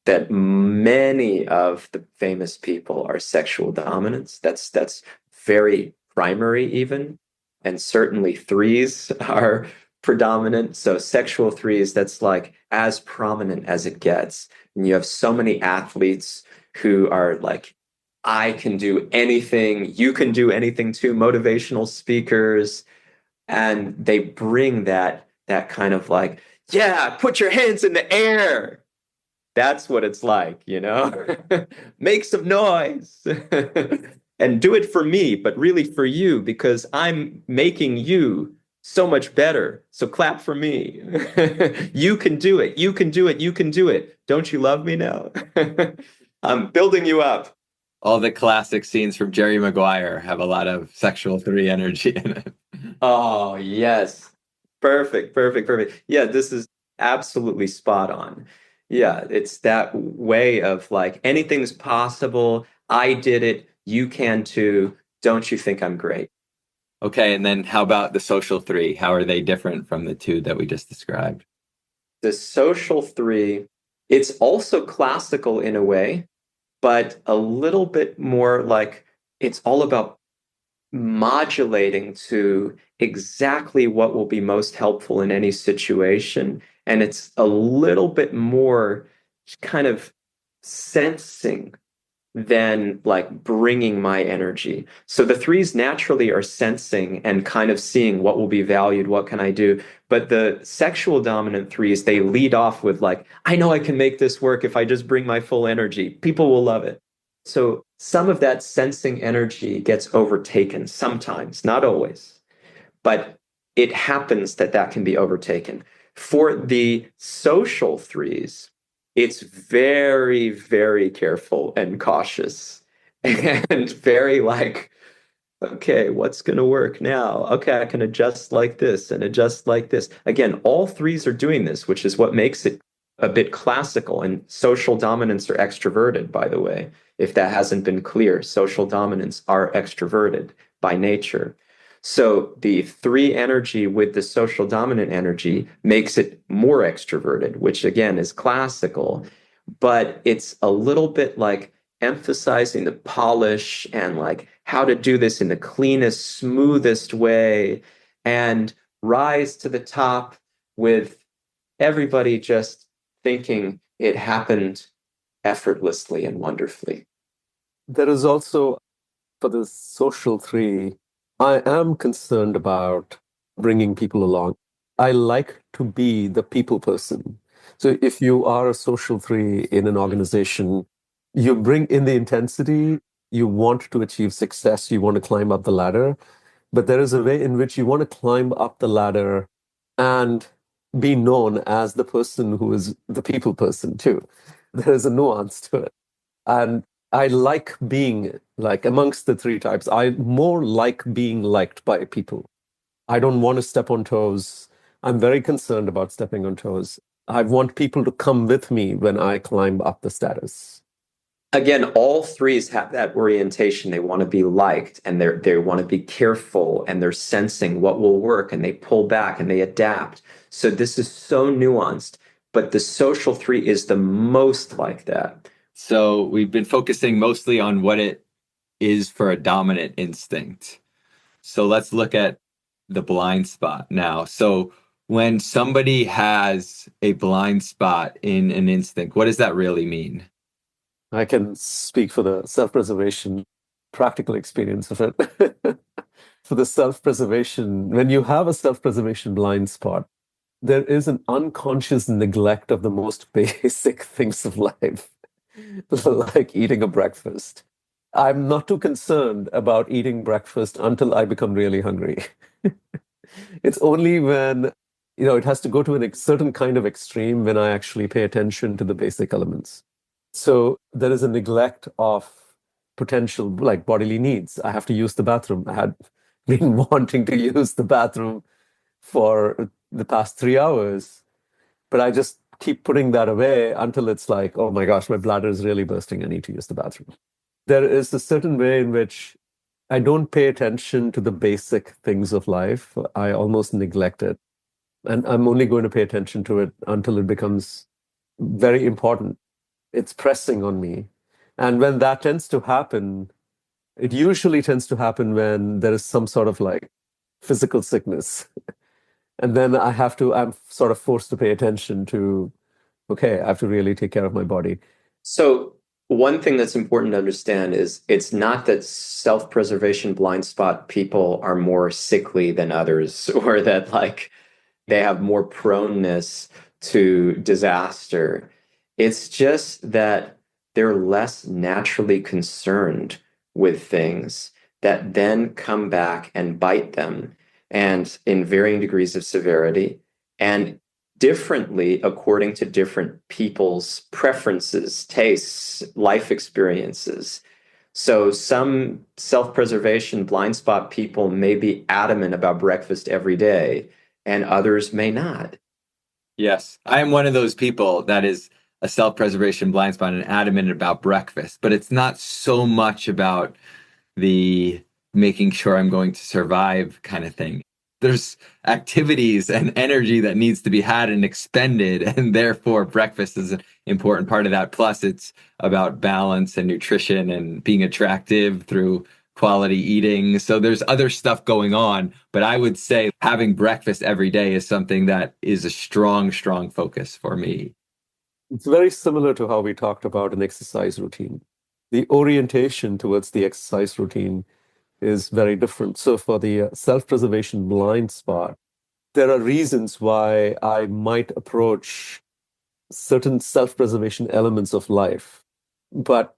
that many of the famous people are sexual dominants. That's very primary even. And certainly threes are predominant. So sexual threes, that's like as prominent as it gets. And you have so many athletes who are like, I can do anything, you can do anything too, motivational speakers. And they bring that kind of like, yeah, put your hands in the air. That's what it's like, you know? Make some noise and do it for me, but really for you, because I'm making you so much better. So clap for me. You can do it. You can do it. You can do it. Don't you love me now? I'm building you up. All the classic scenes from Jerry Maguire have a lot of sexual three energy in it. Oh, yes. Perfect, perfect, perfect. Yeah, this is absolutely spot on. Yeah, it's that way of like anything's possible. I did it. You can too. Don't you think I'm great? Okay, and then how about the social three? How are they different from the two that we just described? The social three, it's also classical in a way, but a little bit more like it's all about modulating to exactly what will be most helpful in any situation. And it's a little bit more kind of sensing than like bringing my energy. So the threes naturally are sensing and kind of seeing what will be valued, what can I do? But the sexual dominant threes, they lead off with like, I know I can make this work if I just bring my full energy. People will love it. So some of that sensing energy gets overtaken sometimes, not always, but it happens that that can be overtaken. For the social threes, it's very, very careful and cautious and very like, okay, what's going to work now? Okay, I can adjust like this and adjust like this. Again, all threes are doing this, which is what makes it a bit classical. And social dominants are extroverted, by the way. If that hasn't been clear, social dominants are extroverted by nature. So the three energy with the social dominant energy makes it more extroverted, which again is classical, but it's a little bit like emphasizing the polish and like how to do this in the cleanest, smoothest way and rise to the top with everybody just thinking it happened effortlessly and wonderfully. There is also, for the social three, I am concerned about bringing people along. I like to be the people person. So if you are a social three in an organization, you bring in the intensity, you want to achieve success, you want to climb up the ladder, but there is a way in which you want to climb up the ladder and be known as the person who is the people person too. There is a nuance to it. And I like being like amongst the three types. I more like being liked by people. I don't want to step on toes. I'm very concerned about stepping on toes. I want people to come with me when I climb up the status. Again, all threes have that orientation. They want to be liked and they want to be careful and they're sensing what will work and they pull back and they adapt. So this is so nuanced, but the social three is the most like that. So we've been focusing mostly on what it is for a dominant instinct. So let's look at the blind spot now. So When somebody has a blind spot in an instinct, what does that really mean? I can speak for the self-preservation practical experience of it. For the self-preservation, when you have a self-preservation blind spot, there is an unconscious neglect of the most basic things of life, like eating a breakfast. I'm not too concerned about eating breakfast until I become really hungry. It's only when, it has to go to a certain kind of extreme when I actually pay attention to the basic elements. So there is a neglect of potential, like bodily needs. I have to use the bathroom. I had been wanting to use the bathroom for the past 3 hours, but I just keep putting that away until it's like, oh my gosh, my bladder is really bursting. I need to use the bathroom. There is a certain way in which I don't pay attention to the basic things of life. I almost neglect it. And I'm only going to pay attention to it until it becomes very important. It's pressing on me. And when that tends to happen, it usually tends to happen when there is some sort of like physical sickness. And then I'm sort of forced to pay attention to, okay, I have to really take care of my body. So one thing that's important to understand is it's not that self-preservation blind spot people are more sickly than others, or that like they have more proneness to disaster. It's just that they're less naturally concerned with things that then come back and bite them, and in varying degrees of severity and differently according to different people's preferences, tastes, life experiences. So some self-preservation blind spot people may be adamant about breakfast every day, and others may not. Yes, I am one of those people that is a self-preservation blind spot and adamant about breakfast, but it's not so much about the making sure I'm going to survive kind of thing. There's activities and energy that needs to be had and expended, and therefore breakfast is an important part of that. Plus, it's about balance and nutrition and being attractive through quality eating. So there's other stuff going on, but I would say having breakfast every day is something that is a strong, strong focus for me. It's very similar to how we talked about an exercise routine. The orientation towards the exercise routine is very different. So for the self-preservation blind spot, there are reasons why I might approach certain self-preservation elements of life, but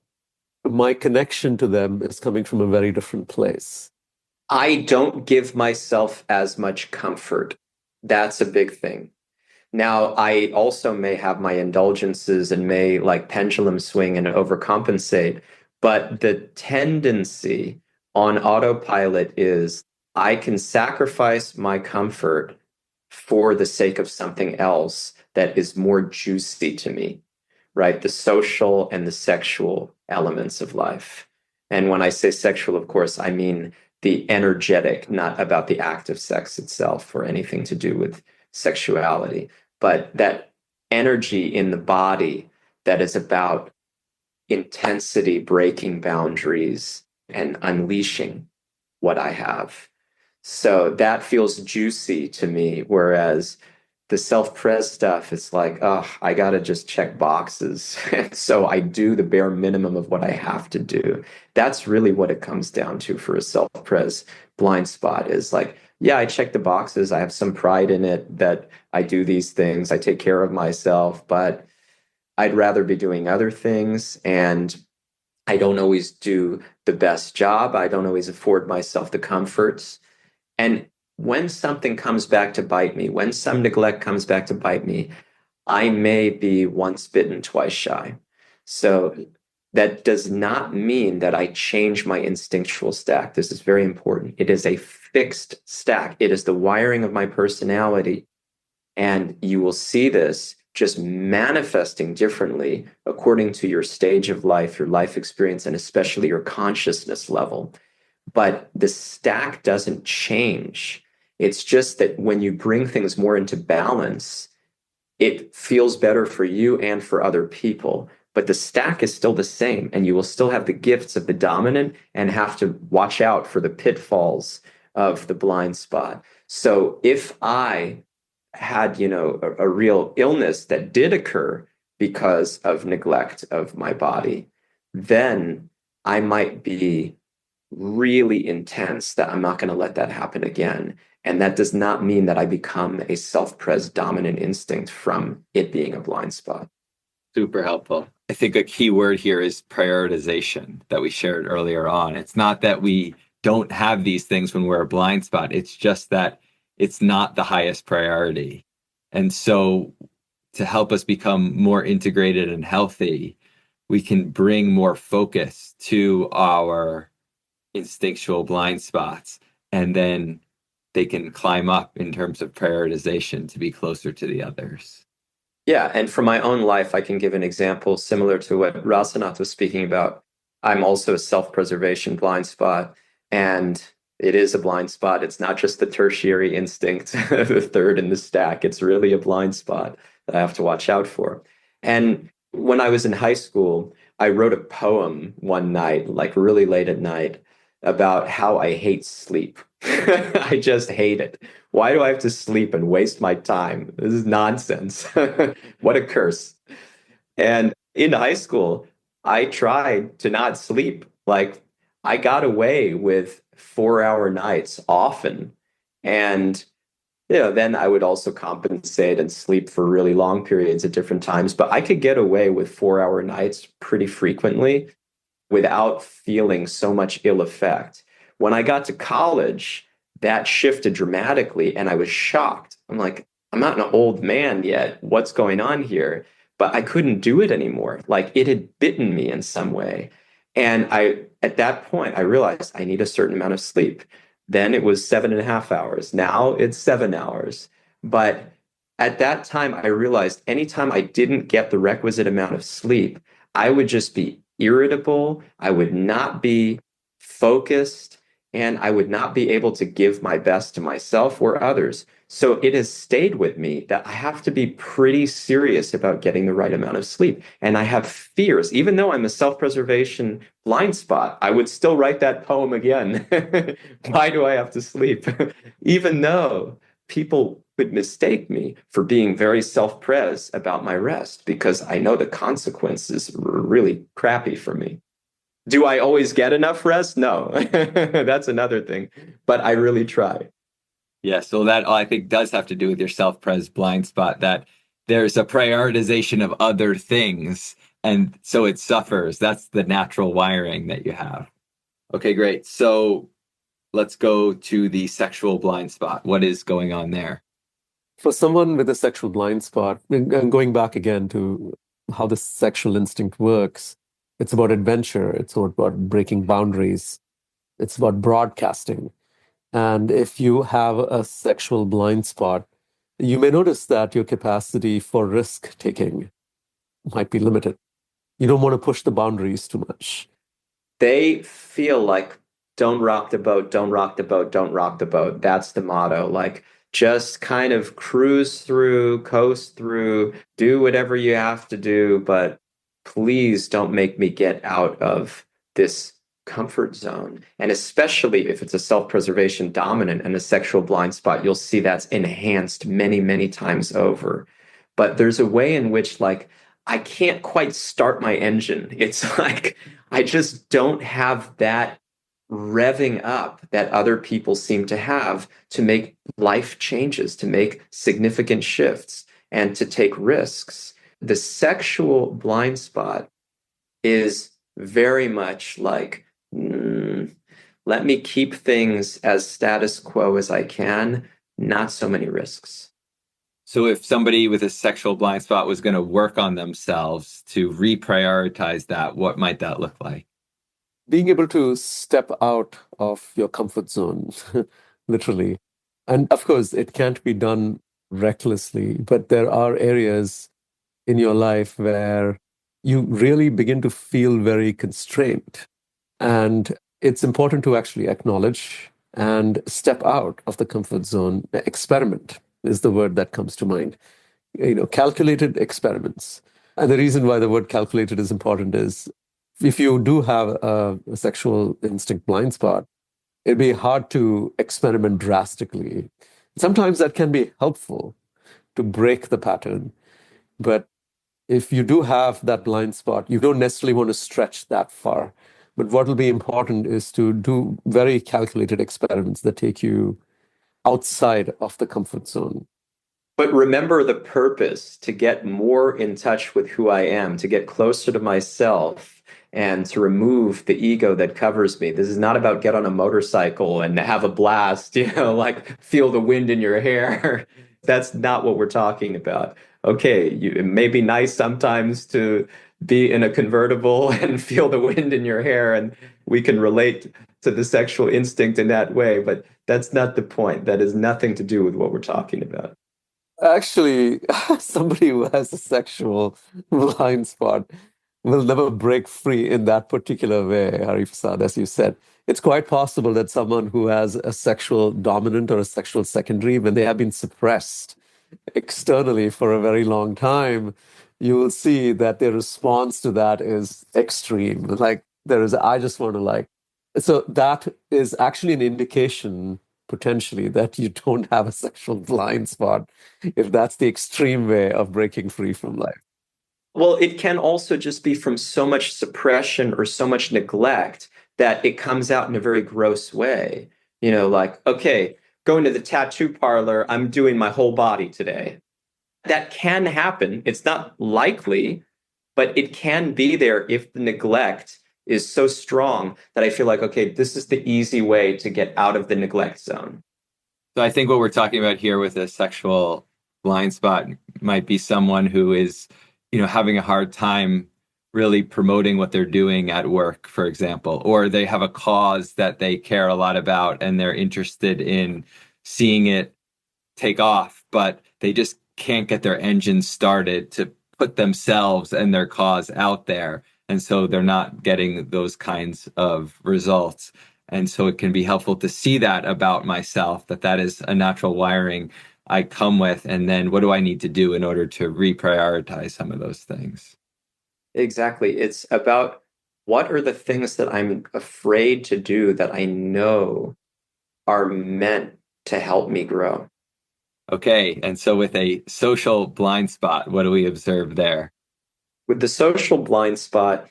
my connection to them is coming from a very different place. I don't give myself as much comfort. That's a big thing. Now, I also may have my indulgences and may like pendulum swing and overcompensate, but the tendency on autopilot is I can sacrifice my comfort for the sake of something else that is more juicy to me, right? The social and the sexual elements of life. And when I say sexual, of course, I mean the energetic, not about the act of sex itself or anything to do with sexuality, but that energy in the body that is about intensity, breaking boundaries, and unleashing what I have. So that feels juicy to me, whereas the self-pres stuff, it's like, oh, I got to just check boxes. So I do the bare minimum of what I have to do. That's really what it comes down to for a self-pres blind spot is like, yeah, I check the boxes. I have some pride in it that I do these things. I take care of myself, but I'd rather be doing other things. And I don't always do the best job. I don't always afford myself the comforts. And when something comes back to bite me, when some neglect comes back to bite me, I may be once bitten, twice shy. So that does not mean that I change my instinctual stack. This is very important. It is a fixed stack. It is the wiring of my personality. And you will see this just manifesting differently according to your stage of life, your life experience, and especially your consciousness level. But the stack doesn't change. It's just that when you bring things more into balance, it feels better for you and for other people. But the stack is still the same, and you will still have the gifts of the dominant and have to watch out for the pitfalls of the blind spot. So if I had, a real illness that did occur because of neglect of my body, then I might be really intense that I'm not going to let that happen again. And that does not mean that I become a self-pres dominant instinct from it being a blind spot. Super helpful. I think a key word here is prioritization that we shared earlier on. It's not that we don't have these things when we're a blind spot. It's just that it's not the highest priority. And so to help us become more integrated and healthy, we can bring more focus to our instinctual blind spots, and then they can climb up in terms of prioritization to be closer to the others. Yeah, and from my own life, I can give an example similar to what Rasanath was speaking about. I'm also a self-preservation blind spot, and it is a blind spot. It's not just the tertiary instinct, the third in the stack. It's really a blind spot that I have to watch out for. And when I was in high school, I wrote a poem one night, like really late at night, about how I hate sleep. I just hate it. Why do I have to sleep and waste my time? This is nonsense. What a curse. And in high school, I tried to not sleep. Like, I got away with 4-hour nights often. And, then I would also compensate and sleep for really long periods at different times. But I could get away with 4-hour nights pretty frequently without feeling so much ill effect. When I got to college, that shifted dramatically and I was shocked. I'm like, I'm not an old man yet. What's going on here? But I couldn't do it anymore. Like, it had bitten me in some way. And at that point, I realized I need a certain amount of sleep. Then it was 7.5 hours. Now it's 7 hours. But at that time, I realized anytime I didn't get the requisite amount of sleep, I would just be irritable. I would not be focused, and I would not be able to give my best to myself or others. So it has stayed with me that I have to be pretty serious about getting the right amount of sleep. And I have fears. Even though I'm a self-preservation blind spot, I would still write that poem again. Why do I have to sleep? Even though people would mistake me for being very self-pres about my rest, because I know the consequences are really crappy for me. Do I always get enough rest? No, that's another thing, but I really try. Yeah, so that I think does have to do with your self-pres blind spot, that there's a prioritization of other things, and so it suffers. That's the natural wiring that you have. Okay, great. So let's go to the sexual blind spot. What is going on there? For someone with a sexual blind spot, and going back again to how the sexual instinct works, it's about adventure, it's about breaking boundaries, it's about broadcasting. And if you have a sexual blind spot, you may notice that your capacity for risk taking might be limited. You don't want to push the boundaries too much. They feel like, don't rock the boat, don't rock the boat, don't rock the boat. That's the motto. Like, just kind of cruise through, coast through, do whatever you have to do, but please don't make me get out of this comfort zone. And especially if it's a self-preservation dominant and a sexual blind spot, you'll see that's enhanced many, many times over. But there's a way in which, like, I can't quite start my engine. It's like, I just don't have that revving up that other people seem to have to make life changes, to make significant shifts, and to take risks. The sexual blind spot is very much like, let me keep things as status quo as I can, not so many risks. So if somebody with a sexual blind spot was going to work on themselves to reprioritize that, what might that look like? Being able to step out of your comfort zone, literally. And of course, it can't be done recklessly, but there are areas in your life where you really begin to feel very constrained. And it's important to actually acknowledge and step out of the comfort zone. Experiment is the word that comes to mind. Calculated experiments. And the reason why the word calculated is important is if you do have a sexual instinct blind spot, it'd be hard to experiment drastically. Sometimes that can be helpful, to break the pattern. But if you do have that blind spot, you don't necessarily want to stretch that far. But what will be important is to do very calculated experiments that take you outside of the comfort zone. But remember the purpose, to get more in touch with who I am, to get closer to myself, and to remove the ego that covers me. This is not about get on a motorcycle and have a blast, like feel the wind in your hair. That's not what we're talking about. Okay, it may be nice sometimes to be in a convertible and feel the wind in your hair, and we can relate to the sexual instinct in that way, but that's not the point. That has nothing to do with what we're talking about. Actually, somebody who has a sexual blind spot will never break free in that particular way, Harifasad, as you said. It's quite possible that someone who has a sexual dominant or a sexual secondary, when they have been suppressed externally for a very long time, you will see that their response to that is extreme. Like there is, I just want to like. So that is actually an indication potentially that you don't have a sexual blind spot, if that's the extreme way of breaking free from life. Well, it can also just be from so much suppression or so much neglect that it comes out in a very gross way. Like, okay, going to the tattoo parlor, I'm doing my whole body today. That can happen. It's not likely, but it can be there if the neglect is so strong that I feel like, okay, this is the easy way to get out of the neglect zone. So I think what we're talking about here with a sexual blind spot might be someone who is, having a hard time really promoting what they're doing at work, for example, or they have a cause that they care a lot about and they're interested in seeing it take off, but they just can't get their engine started to put themselves and their cause out there. And so they're not getting those kinds of results. And so it can be helpful to see that about myself, that is a natural wiring I come with. And then what do I need to do in order to reprioritize some of those things? Exactly. It's about what are the things that I'm afraid to do that I know are meant to help me grow. Okay. And so with a social blind spot, what do we observe there? With the social blind spot,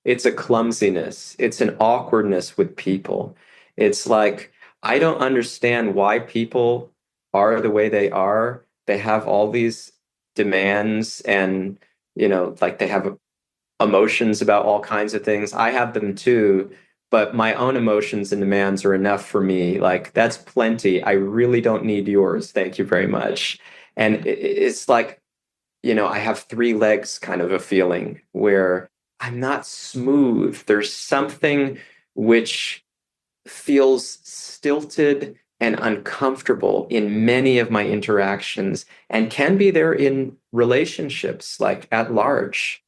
it's a clumsiness. It's an awkwardness with people. It's like, I don't understand why people are the way they are. They have all these demands and, like they have emotions about all kinds of things. I have them too, but my own emotions and demands are enough for me. Like, that's plenty. I really don't need yours. Thank you very much. And it's like, I have three legs kind of a feeling where I'm not smooth. There's something which feels stilted and uncomfortable in many of my interactions and can be there in relationships, like at large.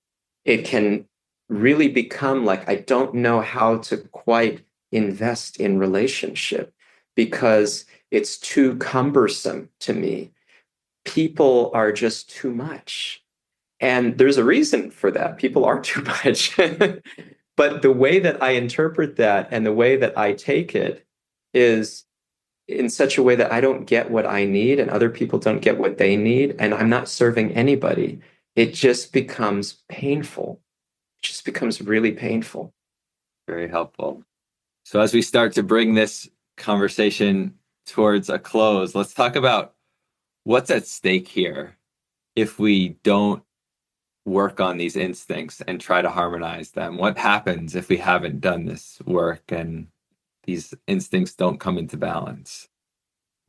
It can really become like I don't know how to quite invest in relationship because it's too cumbersome to me. People are just too much. And there's a reason for that. People are too much. But the way that I interpret that and the way that I take it is in such a way that I don't get what I need and other people don't get what they need. And I'm not serving anybody. It just becomes painful. It just becomes really painful. Very helpful. So as we start to bring this conversation towards a close, let's talk about what's at stake here if we don't work on these instincts and try to harmonize them. What happens if we haven't done this work and these instincts don't come into balance?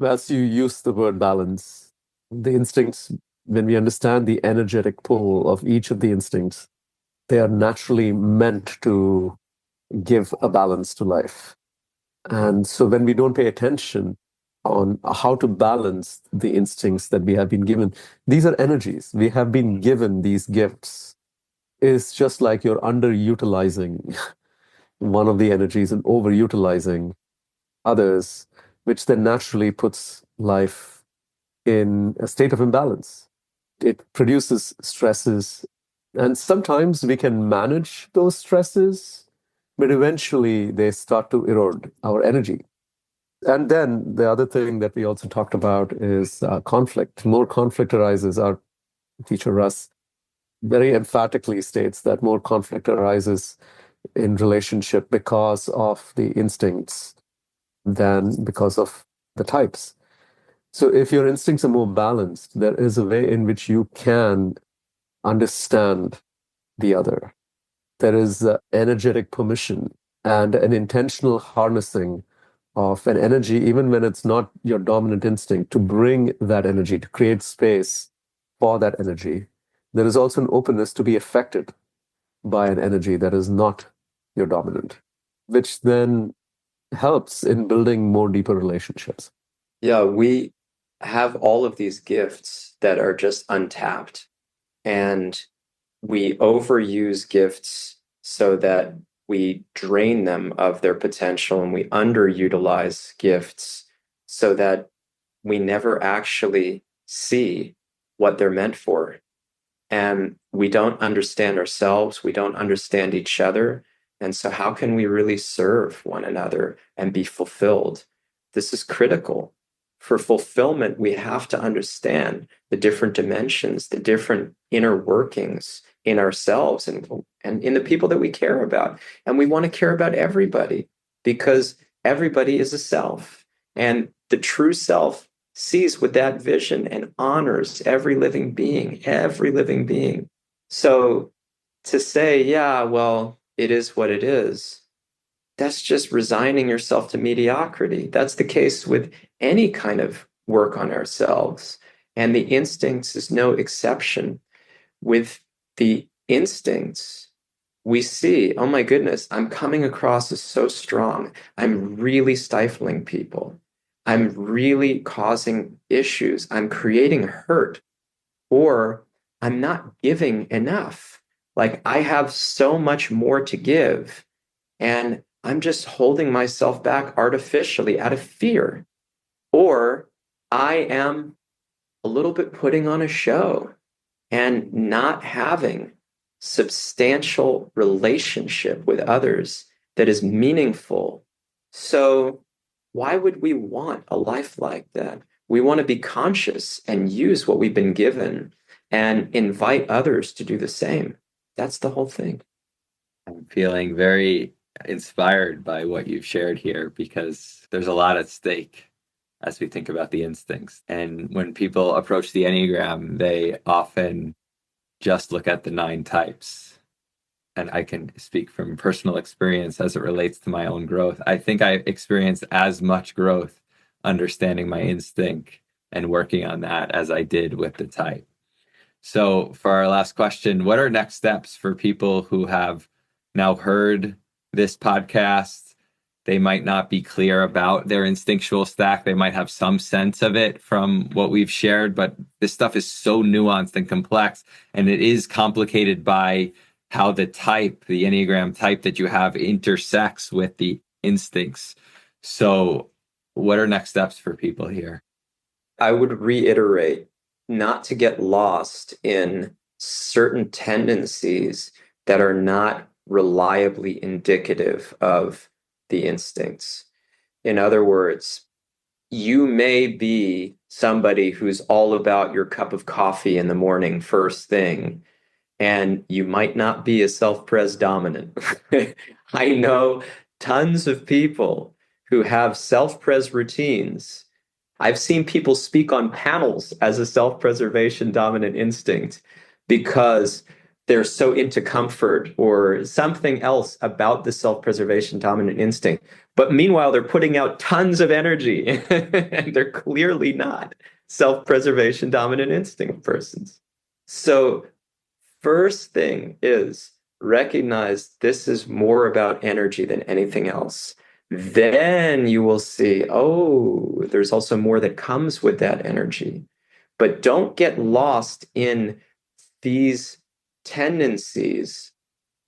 As you use the word balance, the instincts, when we understand the energetic pull of each of the instincts, they are naturally meant to give a balance to life. And so when we don't pay attention on how to balance the instincts that we have been given, these are energies. We have been given these gifts. It's just like you're underutilizing one of the energies and overutilizing others, which then naturally puts life in a state of imbalance. It produces stresses, and sometimes we can manage those stresses, but eventually they start to erode our energy. And then the other thing that we also talked about is conflict. More conflict arises. Our teacher Russ very emphatically states that more conflict arises in relationship because of the instincts than because of the types. So if your instincts are more balanced, there is a way in which you can understand the other. There is energetic permission and an intentional harnessing of an energy, even when it's not your dominant instinct, to bring that energy, to create space for that energy. There is also an openness to be affected by an energy that is not your dominant, which then helps in building more deeper relationships. Yeah, we have all of these gifts that are just untapped, and we overuse gifts so that we drain them of their potential, and we underutilize gifts so that we never actually see what they're meant for. And we don't understand ourselves, we don't understand each other. And so, how can we really serve one another and be fulfilled? This is critical. For fulfillment, we have to understand the different dimensions, the different inner workings in ourselves and in the people that we care about. And we want to care about everybody because everybody is a self. And the true self sees with that vision and honors every living being, every living being. So to say, yeah, well, it is what it is, that's just resigning yourself to mediocrity. That's the case with any kind of work on ourselves. And the instincts is no exception. With the instincts, we see, oh my goodness, I'm coming across as so strong. I'm really stifling people. I'm really causing issues. I'm creating hurt, or I'm not giving enough. Like I have so much more to give, and I'm just holding myself back artificially out of fear. Or I am a little bit putting on a show and not having substantial relationship with others that is meaningful. So why would we want a life like that? We want to be conscious and use what we've been given and invite others to do the same. That's the whole thing. I'm feeling very inspired by what you've shared here because there's a lot at stake as we think about the instincts. And when people approach the Enneagram, they often just look at the 9 types. And I can speak from personal experience as it relates to my own growth. I think I experienced as much growth understanding my instinct and working on that as I did with the type. So for our last question, what are next steps for people who have now heard this podcast? They might not be clear about their instinctual stack. They might have some sense of it from what we've shared, but this stuff is so nuanced and complex, and it is complicated by how the type, the Enneagram type that you have intersects with the instincts. So what are next steps for people here? I would reiterate not to get lost in certain tendencies that are not reliably indicative of the instincts. In other words, you may be somebody who's all about your cup of coffee in the morning first thing, and you might not be a self-pres dominant. I know tons of people who have self-pres routines. I've seen people speak on panels as a self-preservation dominant instinct because they're so into comfort or something else about the self-preservation dominant instinct. But meanwhile, they're putting out tons of energy and they're clearly not self-preservation dominant instinct persons. So first thing is recognize this is more about energy than anything else. Then you will see, oh, there's also more that comes with that energy. But don't get lost in these tendencies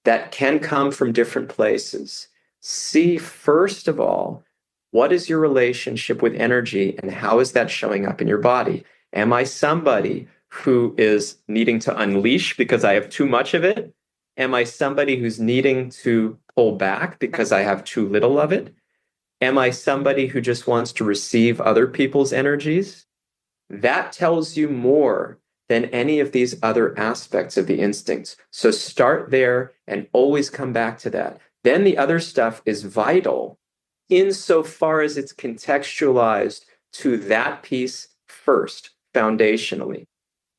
that can come from different places. See, first of all, what is your relationship with energy and how is that showing up in your body? Am I somebody who is needing to unleash because I have too much of it? Am I somebody who's needing to pull back because I have too little of it? Am I somebody who just wants to receive other people's energies? That tells you more than any of these other aspects of the instincts. So start there and always come back to that. Then the other stuff is vital insofar as it's contextualized to that piece first, foundationally.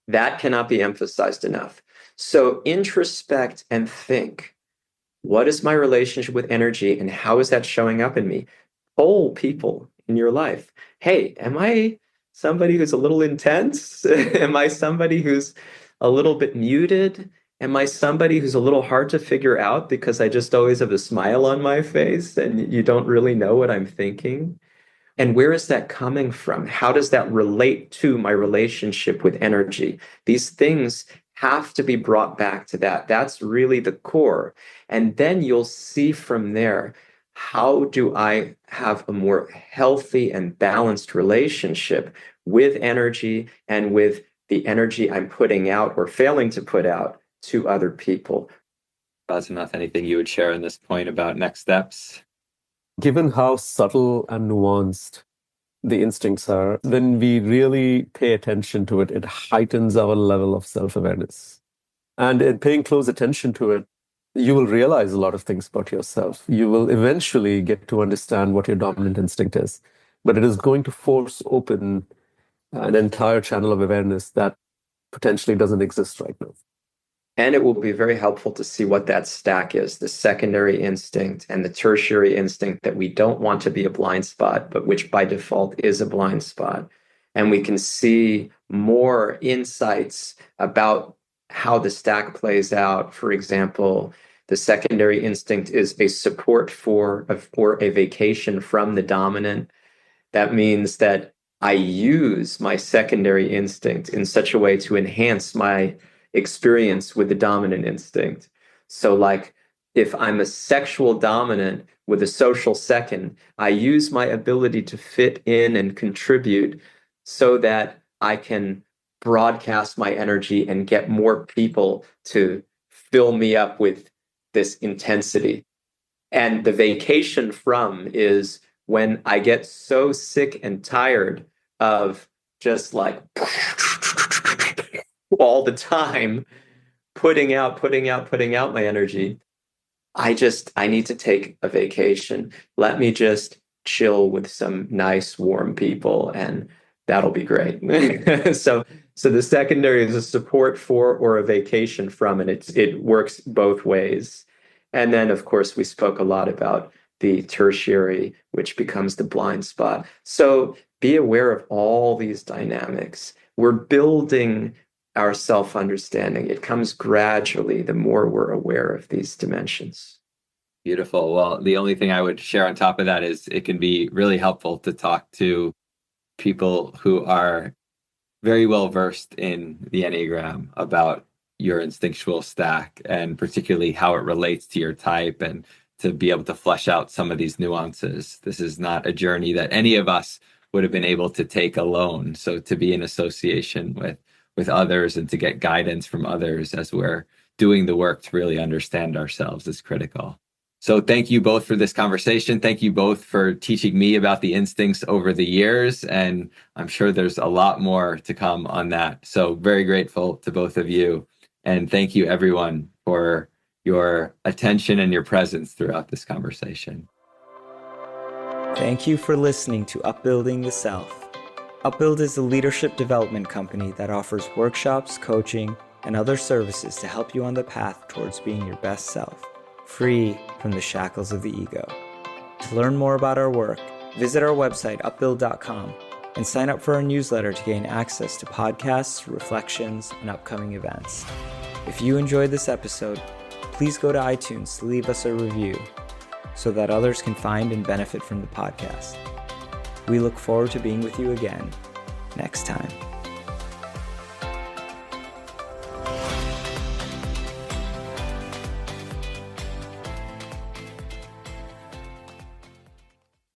That cannot be emphasized enough. So introspect and think, what is my relationship with energy and how is that showing up in me? Poll people in your life. Hey, am I somebody who's a little intense? Am I somebody who's a little bit muted? Am I somebody who's a little hard to figure out because I just always have a smile on my face and you don't really know what I'm thinking? And where is that coming from? How does that relate to my relationship with energy? These things have to be brought back to that. That's really the core. And then you'll see from there, how do I have a more healthy and balanced relationship with energy and with the energy I'm putting out or failing to put out to other people? Rasanath, anything you would share on this point about next steps? Given how subtle and nuanced the instincts are, when we really pay attention to it, it heightens our level of self-awareness. And in paying close attention to it, you will realize a lot of things about yourself. You will eventually get to understand what your dominant instinct is. But it is going to force open an entire channel of awareness that potentially doesn't exist right now. And it will be very helpful to see what that stack is, the secondary instinct and the tertiary instinct that we don't want to be a blind spot, but which by default is a blind spot. And we can see more insights about how the stack plays out. For example, the secondary instinct is a support for a vacation from the dominant. That means that I use my secondary instinct in such a way to enhance my experience with the dominant instinct. So like if I'm a sexual dominant with a social second, I use my ability to fit in and contribute so that I can broadcast my energy and get more people to fill me up with this intensity. And the vacation from is when I get so sick and tired of just like all the time, putting out my energy. I need to take a vacation. Let me just chill with some nice, warm people, and that'll be great. So the secondary is a support for or a vacation from, and it works both ways. And then, of course, we spoke a lot about the tertiary, which becomes the blind spot. So be aware of all these dynamics. We're building our self-understanding. It comes gradually the more we're aware of these dimensions. Beautiful. Well, the only thing I would share on top of that is it can be really helpful to talk to people who are very well versed in the Enneagram about your instinctual stack and particularly how it relates to your type, and to be able to flesh out some of these nuances. This is not a journey that any of us would have been able to take alone. So to be in association with others and to get guidance from others as we're doing the work to really understand ourselves is critical. So thank you both for this conversation. Thank you both for teaching me about the instincts over the years. And I'm sure there's a lot more to come on that. So very grateful to both of you. And thank you everyone for your attention and your presence throughout this conversation. Thank you for listening to Upbuilding the Self. Upbuild is a leadership development company that offers workshops, coaching, and other services to help you on the path towards being your best self, free from the shackles of the ego. To learn more about our work, visit our website, upbuild.com, and sign up for our newsletter to gain access to podcasts, reflections, and upcoming events. If you enjoyed this episode, please go to iTunes to leave us a review so that others can find and benefit from the podcast. We look forward to being with you again next time.